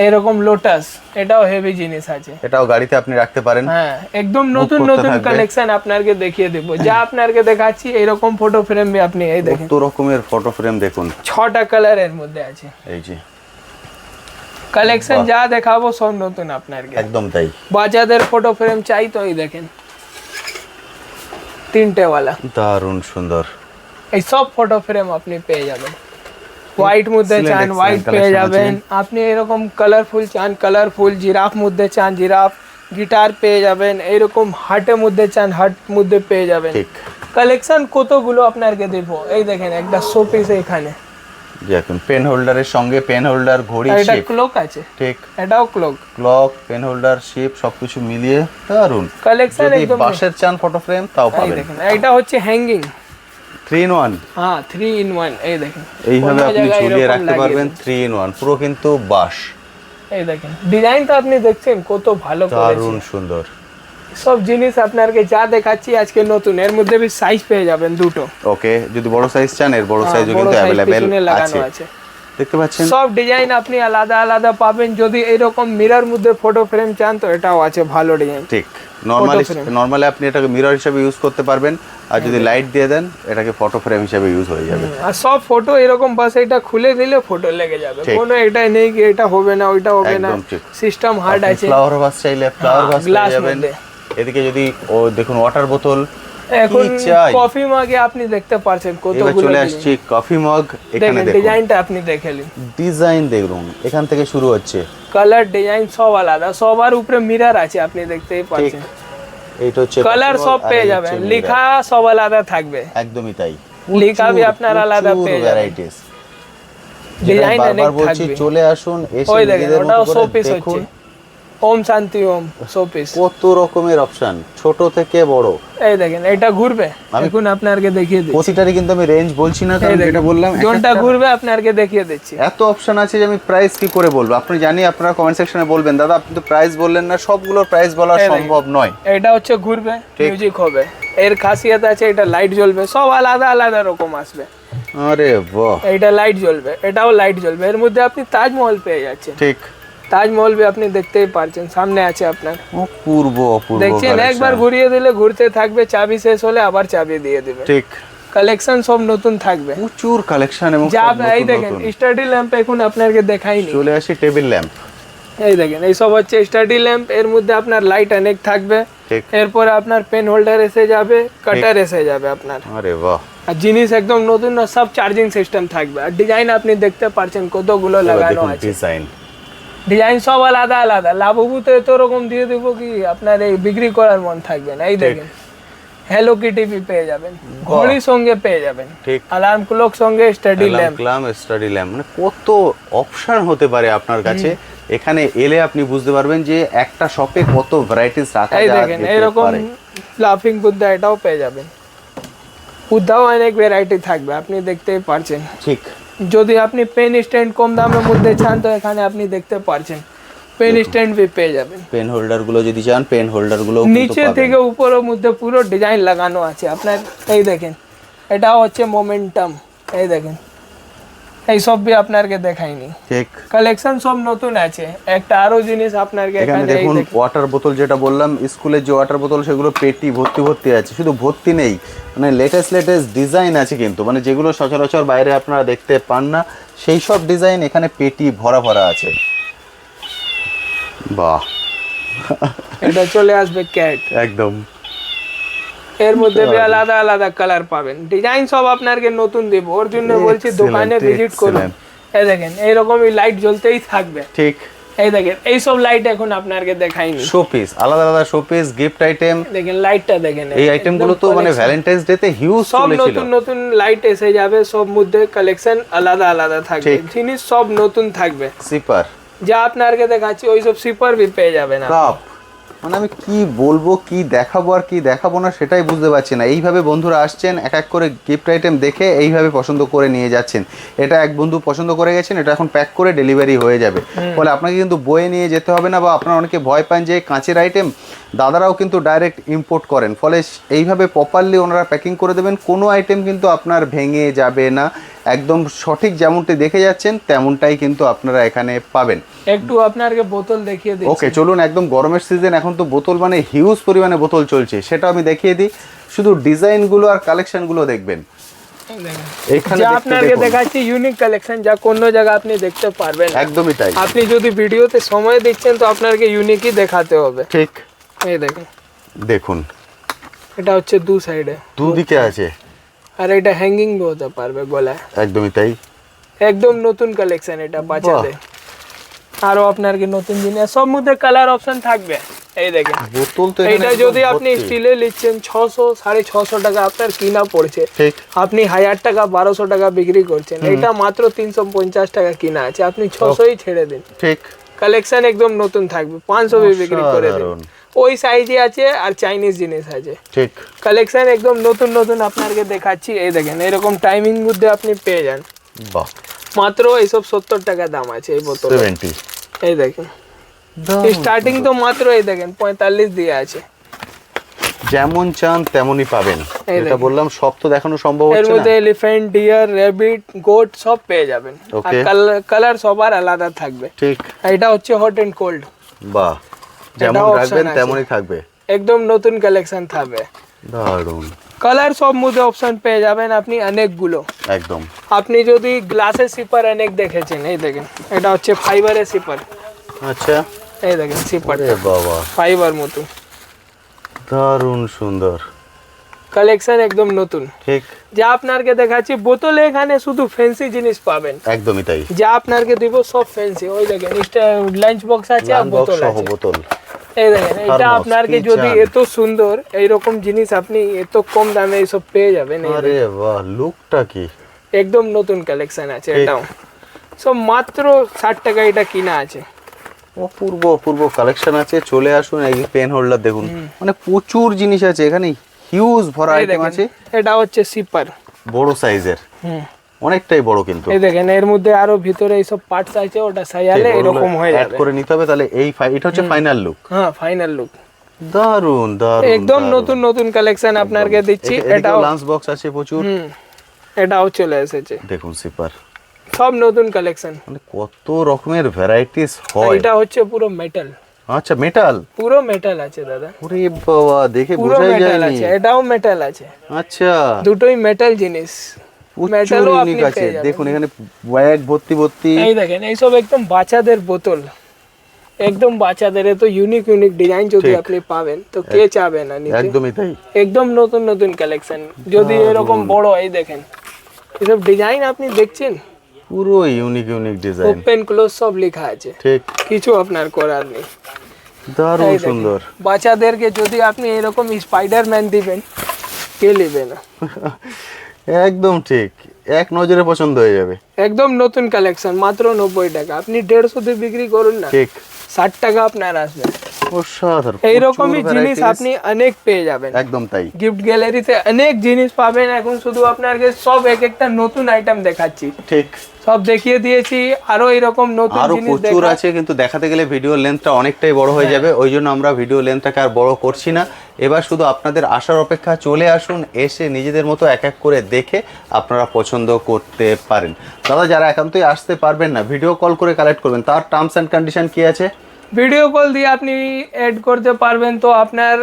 এইরকম লোটাস, এটাও হেভি জিনিস আছে। এটাও গাড়িতে আপনি রাখতে পারেন। হ্যাঁ, একদম নতুন করতে নতুন থাকবে। কালেকশন আপনাকে দেখিয়ে দেবো। যা আপনাকে দেখাচ্ছি এইরকম ফটো ফ্রেম भी আপনি এই দেখেন, কত রকমের ফটো ফ্রেম দেখুন। 6টা কালার এর মধ্যে আছে। এই যে কালেকশন যা দেখাবো সব নতুন আপনাকে। একদম তাই। বাচ্চাদের ফটো ফ্রেম চাই তো এই দেখেন 3টে ওয়ালা, দারুণ সুন্দর। এই সব ফটো ফ্রেম আপনি পেয়ে যাবেন। হোয়াইট মধ্যে Excellent, চান excellent হোয়াইট পেয়ে collection যাবেন, আপনি এরকম কালারফুল চান কালারফুল, জিরাফ মধ্যে চান জিরাফ, গিটার পেয়ে যাবেন, এইরকম হার্টের মধ্যে চান হার্ট মধ্যে পেয়ে যাবেন। ঠিক। কালেকশন কতগুলো আপনাকে দেবো, এই দেখেন একটা শোপিস এখানে, দেখুন পেন হোল্ডারের সঙ্গে পেন হোল্ডার, ঘড়ি, আর এটা শিপ। ক্লক আছে, ঠিক। এটাও clock. Clock, pen holder, ship সবকিছু মিলিয়ে দারুণ। কালেকশন যদি একদম বাঁশের চান ফটো ফ্রেম তাও এই পাবেন। দেখেন, এটা হচ্ছে হ্যাঙ্গিং। 3 in 1 হ্যাঁ, 3 in 1 এই দেখেন, এইভাবে অন্য আপনি জায়গায় ঝুলিয়ে এরকম রাখতে লাগিয়ে পারবেন। দেন। 3 in 1 পুরো কিন্তু বাঁশ। এই দেখেন ডিজাইনটা আপনি দেখছেন কত ভালো করেছে। দারুণ সুন্দর। সব জিনিস আপনাকে যা দেখাচ্ছি আজকে নতুন, এর মধ্যে भी সাইজ পেয়ে যাবেন দুটো। ওকে, যদি বড় সাইজ চান এর বড় সাইজও বড় কিন্তু size अवेलेबल পিছনে লাগানো আছে। আছে। দেখতে পাচ্ছেন সব ডিজাইন আপনি আলাদা আলাদা পাবেন। যদি এরকম মিরর মধ্যে ফটো ফ্রেম চান তো এটাও আছে ভালো ডিজাইন। ঠিক। Normally frame। নরমালি আপনি এটাকে মিরর হিসেবে ইউজ করতে পারবেন, আর যদি লাইট দিয়ে দেন এটাকে ফটো ফ্রেম হিসেবে ইউজ হয়ে যাবে। আর সব ফটো এরকম বাস এটা খুলে দিলে ফটো লেগে যাবে, ঠিক। কোনো এটা নেই কি এটা হবে না ওইটা হবে না, একদম ঠিক। সিস্টেম হার্ড আছে। ফ্লাওয়ার ভাস চাইলে ফ্লাওয়ার ভাস glass পেয়ে যাবেন। মধ্যে। এদিকে যদি ও দেখুন ওয়াটার বোতল, এখন কি চাই? কফি মাগে আপনি দেখতে পাচ্ছেন এবার কতগুলো চলে আসছি কফি মগ। এখানে দেখেন দেখুন ডিজাইনটা আপনি দেখে নিন, ডিজাইন দেখুন এখান থেকে শুরু হচ্ছে। কালার ডিজাইন সব আলাদা, সবার উপরে মিরর আছে আপনি দেখতেই ঠিক। পাচ্ছেন। এইটা হচ্ছে কালার coffee mug, সব আর পেয়ে এই যাবেন, হচ্ছে লেখা mirror। সব আলাদা থাকবে, একদমই তাই। লেখা भी আপনার আলাদা পেয়ে যাবেন। ভ্যারাইটিস। ডিজাইন অনেক বারবার বলছি থাকবে। চলে আসুন, এসে ওই দেখেন নিজেদের ওটাও মতো করে শোপিস দেখুন হচ্ছে, ওম শান্তি ওম শোপিস। কত রকমের অপশন, ছোট থেকে বড়। এই দেখেন এটা ঘুরবে, এখন আপনাকে দেখিয়ে দিচ্ছি। প্রতিটারই কিন্তু আমি রেঞ্জ বলছি না, এই কারণ দেখেন, যেটা বললাম কোনটা ঘুরবে আপনাকে দেখিয়ে দিচ্ছি। এত অপশন আছে যে আমি প্রাইস কি করে বলবো। আপনি জানি আপনারা কমেন্ট সেকশনে বলবেন দাদা আপনি তো প্রাইস বললেন না, সবগুলোর প্রাইস বলা এই দেখেন। সম্ভব নয়। এটা হচ্ছে ঘুরবে, ঠিক। মিউজিক হবে, এর খাসিয়ত আছে এটা লাইট জ্বলবে, সব আলাদা আলাদা রকম আসবে। আরে বাহ, এইটা লাইট জ্বলবে, এটাও লাইট জ্বলবে, এর মধ্যে আপনি তাজমহল পেয়ে যাচ্ছেন। ঠিক। তাজমহল भी আপনি দেখতেই পারছেন, সামনে আছে আপনার, অপূর্ব অপূর্ব দেখছেন collection। একবার ঘুরিয়ে দিলে ঘুরতে থাকবে, চাবি শেষ হলে আবার চাবি দিয়ে দেবে। ঠিক। কালেকশন সব নতুন থাকবে। প্রচুর কালেকশন এবং যা সব এই নতুন দেখেন নতুন। স্টাডি ল্যাম্প এখন আপনাকে দেখাইনি। চলে আসি টেবিল ল্যাম্প। এই দেখেন এই সব হচ্ছে স্টাডি ল্যাম্প, এর মধ্যে আপনার লাইট অনেক থাকবে। ঠিক। এরপরে আপনার পেন হোল্ডার এসে যাবে, কাটার এসে যাবে আপনার, আরে বাহ, আর জিনিস একদম নতুন না, সব চার্জিং সিস্টেম থাকবে। আর ডিজাইন আপনি দেখতে পাচ্ছেন কতগুলো এবার লাগানো দেখুন আছে, ডিজাইন। ডিজাইন সব আলাদা আলাদা। লাভবু তো এত রকম দিয়ে দেবো কি আপনার এই বিক্রি করার মন থাকবে না। এই দেখেন হ্যালো কিটি পেয়ে যাবেন, ঘড়ির সঙ্গে পেয়ে যাবেন, ঠিক। অ্যালার্ম ক্লক সঙ্গে স্টাডি ল্যাম্প। স্টাডি ল্যাম্প, মানে কত অপশন হতে পারে আপনার কাছে। এখানে এলে আপনি বুঝতে পারবেন যে একটা শপে কত ভ্যারাইটিস রাখা এই যায় দেখেন এরকম লাফিং বুদ্ধা, এটাও পেয়ে যাবেন। বুদ্ধাও অনেক ভ্যারাইটি থাকবে, আপনি দেখতেই পারছেন। ঠিক। যদি আপনি পেন স্ট্যান্ড কম দামের মধ্যে চান তো এখানে আপনি দেখতে পারছেন পেন স্ট্যান্ড भी পেয়ে যাবেন। পেন হোল্ডার গুলো যদি চান পেন হোল্ডার গুলো নিচে থেকে উপরের মধ্যে পুরো ডিজাইন লাগানো আছে আপনার। এই দেখেন এটাও হচ্ছে মোমেন্টাম, এই দেখেন এই সব বি আপনাকে দেখাইনি, ঠিক। কালেকশন সব নতুন আছে। একটা আরো জিনিস আপনাকে এখানে এখানে দেখুন ওয়াটার বোতল, যেটা বললাম স্কুলের যে ওয়াটার বোতল সেগুলো পেটি ভর্তি ভর্তি আছে। শুধু ভর্তি নেই, মানে লেটেস্ট ডিজাইন আছে কিন্তু, মানে যেগুলো সচরাচর বাইরে আপনারা দেখতে পান না সেই সব ডিজাইন এখানে পেটি ভরা ভরা আছে। বাহ, এটা চলে আসবে ক্যাট, একদম। এর মধ্যে বি আলাদা আলাদা কালার পাবেন, ডিজাইন সব আপনাকে নতুন দেব। ওর জন্য বলছি দোকানে ভিজিট করুন। এই দেখেন এইরকমই লাইট জ্বলতেই থাকবে, ঠিক। এই দেখেন এই সব লাইট এখন আপনাকে দেখাইনি, শোপিস, আলাদা আলাদা শোপিস, গিফট আইটেম। দেখেন লাইটটা দেখেন, এই আইটেমগুলো তো মানে ভ্যালেন্টাইন্স ডে তে হিউজ সব চলেছিল। নতুন নতুন লাইট এসে যাবে, সব মধ্যে কালেকশন আলাদা আলাদা থাকবে, জিনিস সব নতুন থাকবে। সিপার যা আপনাকে দেখাচ্ছি ওই সব সিপার বি পেয়ে যাবেন। কাপ, মানে আমি কি বলবো, কি দেখাবো আর কি দেখাবো না সেটাই বুঝতে পারছি না। এইভাবে বন্ধুরা আসছেন, এক এক করে গিফট আইটেম দেখে এইভাবে পছন্দ করে নিয়ে যাচ্ছেন। এটা এক বন্ধু পছন্দ করে গেছেন, এটা এখন প্যাক করে ডেলিভারি হয়ে যাবে। ফলে আপনাকে কিন্তু বয়ে নিয়ে যেতে হবে না, বা আপনারা অনেকে ভয় পান যে কাঁচের আইটেম, দাদারাও কিন্তু ডাইরেক্ট ইম্পোর্ট করেন। ফলে এইভাবে প্রপারলি ওনারা প্যাকিং করে দেবেন, কোনো আইটেম কিন্তু আপনার ভেঙে যাবে না। একদম সঠিক যেমনটি দেখে যাচ্ছেন তেমনটাই কিন্তু আপনারা এখানে পাবেন। একটু আপনাকে বোতল দেখিয়ে দিই। ওকে, চলুন। একদম গরমের সিজন, এখন তো বোতল মানে হিউজ পরিমাণে বোতল চলছে, সেটা আমি দেখিয়ে দিই। শুধু ডিজাইনগুলো আর কালেকশনগুলো দেখবেন। এখানে যা আপনাকে দেখাচ্ছি ইউনিক কালেকশন, যা কোনো জায়গা আপনি দেখতে পারবেন না। একদমই তাই। আপনি যদি ভিডিওতে সময় দিচ্ছেন তো আপনাকে ইউনিকই দেখাতে হবে। ঠিক। এই দেখেন, দেখুন এটা হচ্ছে দু সাইডে, দুদিকে আছে, আর এটা হ্যাঙ্গিং বি হতে পারবে গলায়। একদমই তাই। একদম নতুন কালেকশন এটা বাচ্চাদের। আরো আপনার কি নতুন জিনিস, সব মধ্যে কালার অপশন থাকবে। এই দেখেন বোতল তো এটা যদি আপনি স্টিলে নিচ্ছেন 600 650 টাকা আপনার কিনা পড়ছে, ঠিক। আপনি 1000 টাকা 1200 টাকা বিক্রি করছেন, এটা মাত্র 350 টাকা কিনা আছে, আপনি 600ই ছেড়ে দিন। ঠিক। কালেকশন একদম নতুন থাকবে, 500 বিক্রি করে দিন। ওই সাইজে আছে আর চাইনিজ জিনিস আছে। ঠিক। কালেকশন একদম নতুন নতুন আপনাকে দেখাচ্ছি। এই দেখেন এরকম টাইমিং মধ্যে আপনি পেয়ে যান। বাহ, মাত্র এইসব 70 টাকা দাম আছে এই বোতল। 70। এই দেখেন স্টার্টিং তো মাত্র এই দেখেন 45 দিয়ে আছে। যেমন চান তেমনই পাবেন। এটা বললাম সব তো দেখানো সম্ভব এর হচ্ছে মধ্যে না। এলিফ্যান্ট, ডিয়ার, র‍্যাবিট, গোট সব পেয়ে যাবেন। আর কালার সবার আলাদা থাকবে। ঠিক। এটা হচ্ছে হট এন্ড কোল্ড। বাহ, যেমন রাখবেন তেমনই থাকবে। একদম নতুন কালেকশন থাকবে। দারুণ। কালার সব মধ্যে অপশন পেয়ে যাবেন আপনি অনেকগুলো। একদম। আপনি যদি গ্লাসের সিপার অনেক দেখেছেন, এই দেখেন এটা হচ্ছে ফাইবারের সিপার। আচ্ছা, এই দেখেন সিপার, আরে বাবা, ফাইবার মতো দারুণ সুন্দর কালেকশন, একদম নতুন। ঠিক। যা আপনাকে দেখাচ্ছি বোতলে এখানে শুধু ফ্যান্সি জিনিস পাবেন। একদমই তাই। যা আপনাকে দিব সব ফ্যান্সি। ওই দেখেন এটা লাঞ্চ বক্স আছে আর বোতল আছে। বোতল। এই দেখেন এটা আপনাকে যদি এত সুন্দর এইরকম জিনিস আপনি এত কম দামে এইসব পেয়ে যাবেন। আরে বাহ, লুকটা কি একদম নতুন কালেকশন আছে। এটাও সব মাত্র 60 টাকা এটা কিনা আছে। অপূর্ব অপূর্ব কালেকশন আছে। চলে আসুন। এই পেন হোল্ডার দেখুন, মানে প্রচুর জিনিস আছে এখানে, হিউজ ভরা আইটেম আছে। এটা হচ্ছে সিপার, বড় সাইজের, অনেকটাই বড় কিন্তু। এই দেখেন এর মধ্যে আরো ভিতরে এইসব পার্টস আছে, ওটা সাজালে এরকম হয়ে অ্যাড যাবে। করে নিতে হবে তাহলে। এটা হচ্ছে ফাইনাল লুক। হ্যাঁ, ফাইনাল লুক। দারুন দারুন, একদম নতুন নতুন কালেকশন আপনাকে দিচ্ছি। এটাও লাঞ্চ বক্স আছে প্রচুর। এটাও চলে এসেছে, দেখুন সিপার, সব নতুন কালেকশন। মানে কত রকমের ভ্যারাইটিস হয়। এটা হচ্ছে পুরো মেটাল। আচ্ছা, মেটাল, পুরো মেটাল আছে দাদা। ওরে বাবা, দেখে পুরো বোঝাই মেটাল যায়নি। আছে, এটাও মেটাল আছে। আচ্ছা, দুটোই মেটাল জিনিস। মেটালও ইউনিক আছে। দেখুন এখানে ব্যাগ ভর্তি ভর্তি। এই দেখেন এইসব একদম বাচ্চাদের বোতল, একদম বাচ্চাদের। এত ইউনিক ইউনিক ডিজাইন যদি আপনি পাবেন তো কে চাবে না নিতে। একদমই তাই। একদম নতুন নতুন কালেকশন। যদি এরকম বড়, এই দেখেন এসব ডিজাইন আপনি দেখছেন, পুরো unique unique design, open close সব লেখা আছে। ঠিক। কিছু আপনার করার নেই। দারুণ এই দেখেন, সুন্দর। বাচ্চাদেরকে যদি আপনি এরকম স্পাইডারম্যান দিবেন, কে নেবে না? একদম ঠিক, এক নজরে পছন্দ হয়ে যাবে। একদম নতুন কালেকশন, মাত্র 90 টাকা। আপনি 150 দিয়ে বিক্রি করুন না, ঠিক। 60 টাকা আপনার আসবে। অসাধারণ, এইরকমই প্রচুর জিনিস varieties। আপনি অনেক পেয়ে যাবেন। একদম তাই। গিফট গ্যালারিতে অনেক জিনিস পাবেন। এখন শুধু আপনাকে সব এক একটা নতুন আইটেম দেখাচ্ছি, ঠিক, সব দেখিয়ে দিয়েছি, আরো এরকম নতুন আরো জিনিস প্রচুর দেখা। আছে, কিন্তু দেখাতে গেলে ভিডিও লেন্থটা অনেকটাই বড় হয়ে যাবে, ওই জন্য আমরা ভিডিও লেন্থটাকে আর বড় করছি না। এবার শুধু আপনাদের আসার অপেক্ষা, চলে আসুন, এসে নিজেদের মতো এক এক করে দেখে আপনারা পছন্দ করতে পারেন। দাদা যারা একান্তই আসতে পারবেন না, ভিডিও কল করে কালেক্ট করবেন, তার টার্মস অ্যান্ড কন্ডিশন কি আছে? ভিডিও কল দিয়ে আপনি এড করতে পারবেন, তো আপনার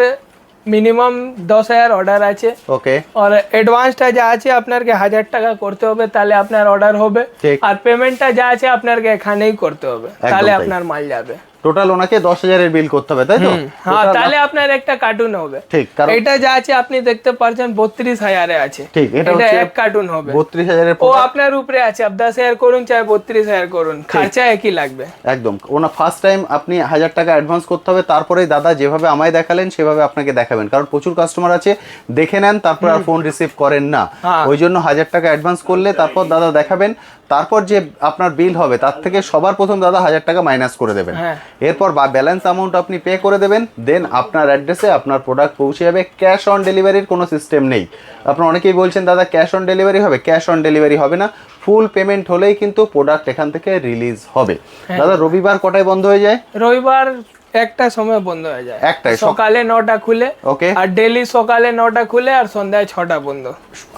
মিনিমাম 10,000 অর্ডার আছে। ওকে, আর অ্যাডভান্সটা যা আছে আপনাকে 1000 টাকা করতে হবে, তাহলে আপনার অর্ডার হবে। ঠিক। আর পেমেন্টটা যা আছে আপনাকে এখানেই করতে হবে, তাহলে তাই। আপনার মাল যাবে। টোটাল ওনাকে 10,000 এর বিল করতে হবে, তাই তো? হ্যাঁ, তাহলে আপনার একটা কার্টুন হবে। ঠিক, কারণ এটা যা আছে আপনি দেখতে পাচ্ছেন 32,000 আছে। ঠিক, এটা এটা হচ্ছে এক কার্টুন হবে। 32,000 এর ও আপনার উপরে আছে, আপ 10,000 করুন চাहे 32,000 করুন, খরচা একই লাগবে। একদম। ওনা ফার্স্ট টাইম আপনি 1000 টাকা অ্যাডভান্স করতে হবে, তারপরে দাদা যেভাবে আমায় দেখালেন সেভাবে আপনাকে দেখাবেন, কারণ প্রচুর কাস্টমার আছে দেখে নেন তারপর আর ফোন রিসিভ করেন না। হ্যাঁ। ওই জন্য 1000 টাকা অ্যাডভান্স করলে তারপর দাদা দেখাবেন, তারপর যে আপনার বিল হবে তার থেকে সবার প্রথম দাদা 1000 টাকা মাইনাস করে দেবেন। হ্যাঁ। এরপর ব্যালেন্স অ্যামাউন্ট আপনি পে করে দেবেন, দেন আপনার অ্যাড্রেসে আপনার প্রোডাক্ট পৌঁছে যাবে। ক্যাশ অন ডেলিভারির কোনো সিস্টেম নেই। আপনারা অনেকেই বলছেন দাদা ক্যাশ অন ডেলিভারি হবে, ক্যাশ অন ডেলিভারি হবে না, ফুল পেমেন্ট হলেই কিন্তু প্রোডাক্ট এখান থেকে রিলিজ হবে। দাদা রবিবার কটায় বন্ধ হয়ে যায়? রবিবার একটা সময় বন্ধ হয়ে যায়, একটাই, সকালে 9টা খুলে। ওকে। আর ডেলি সকালে 9টা খুলে আর সন্ধ্যায় 6টা বন্ধ।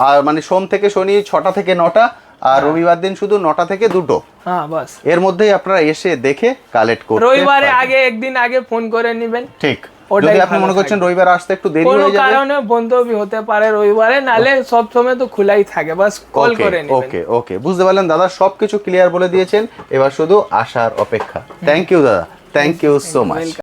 আর মানে সোম থেকে শনি 6টা থেকে 9টা, আর রবিবার দিন শুধু 9টা থেকে 2টো। হ্যাঁ, বাস। এর মধ্যেই আপনারা এসে দেখে কালেক্ট করতে রবিবারে পারবেন। আগে একদিন আগে ফোন করে নেবেন। ঠিক, ওটাই যদি আপনি ভালো মনে করছেন থাকবে। রবিবার আসতে একটু দেরি কোনো হয়ে যাবে, কারণে বন্ধ भी হতে পারে রবিবারে, নালে সব সময় তো খোলাই থাকে, বাস কল করে নেবেন। ওকে ওকে, বুঝতে পারলেন দাদা, সবকিছু ক্লিয়ার বলে দিয়েছেন, এবার শুধু আসার অপেক্ষা। থ্যাংক ইউ দাদা, থ্যাংক ইউ সো মাচ।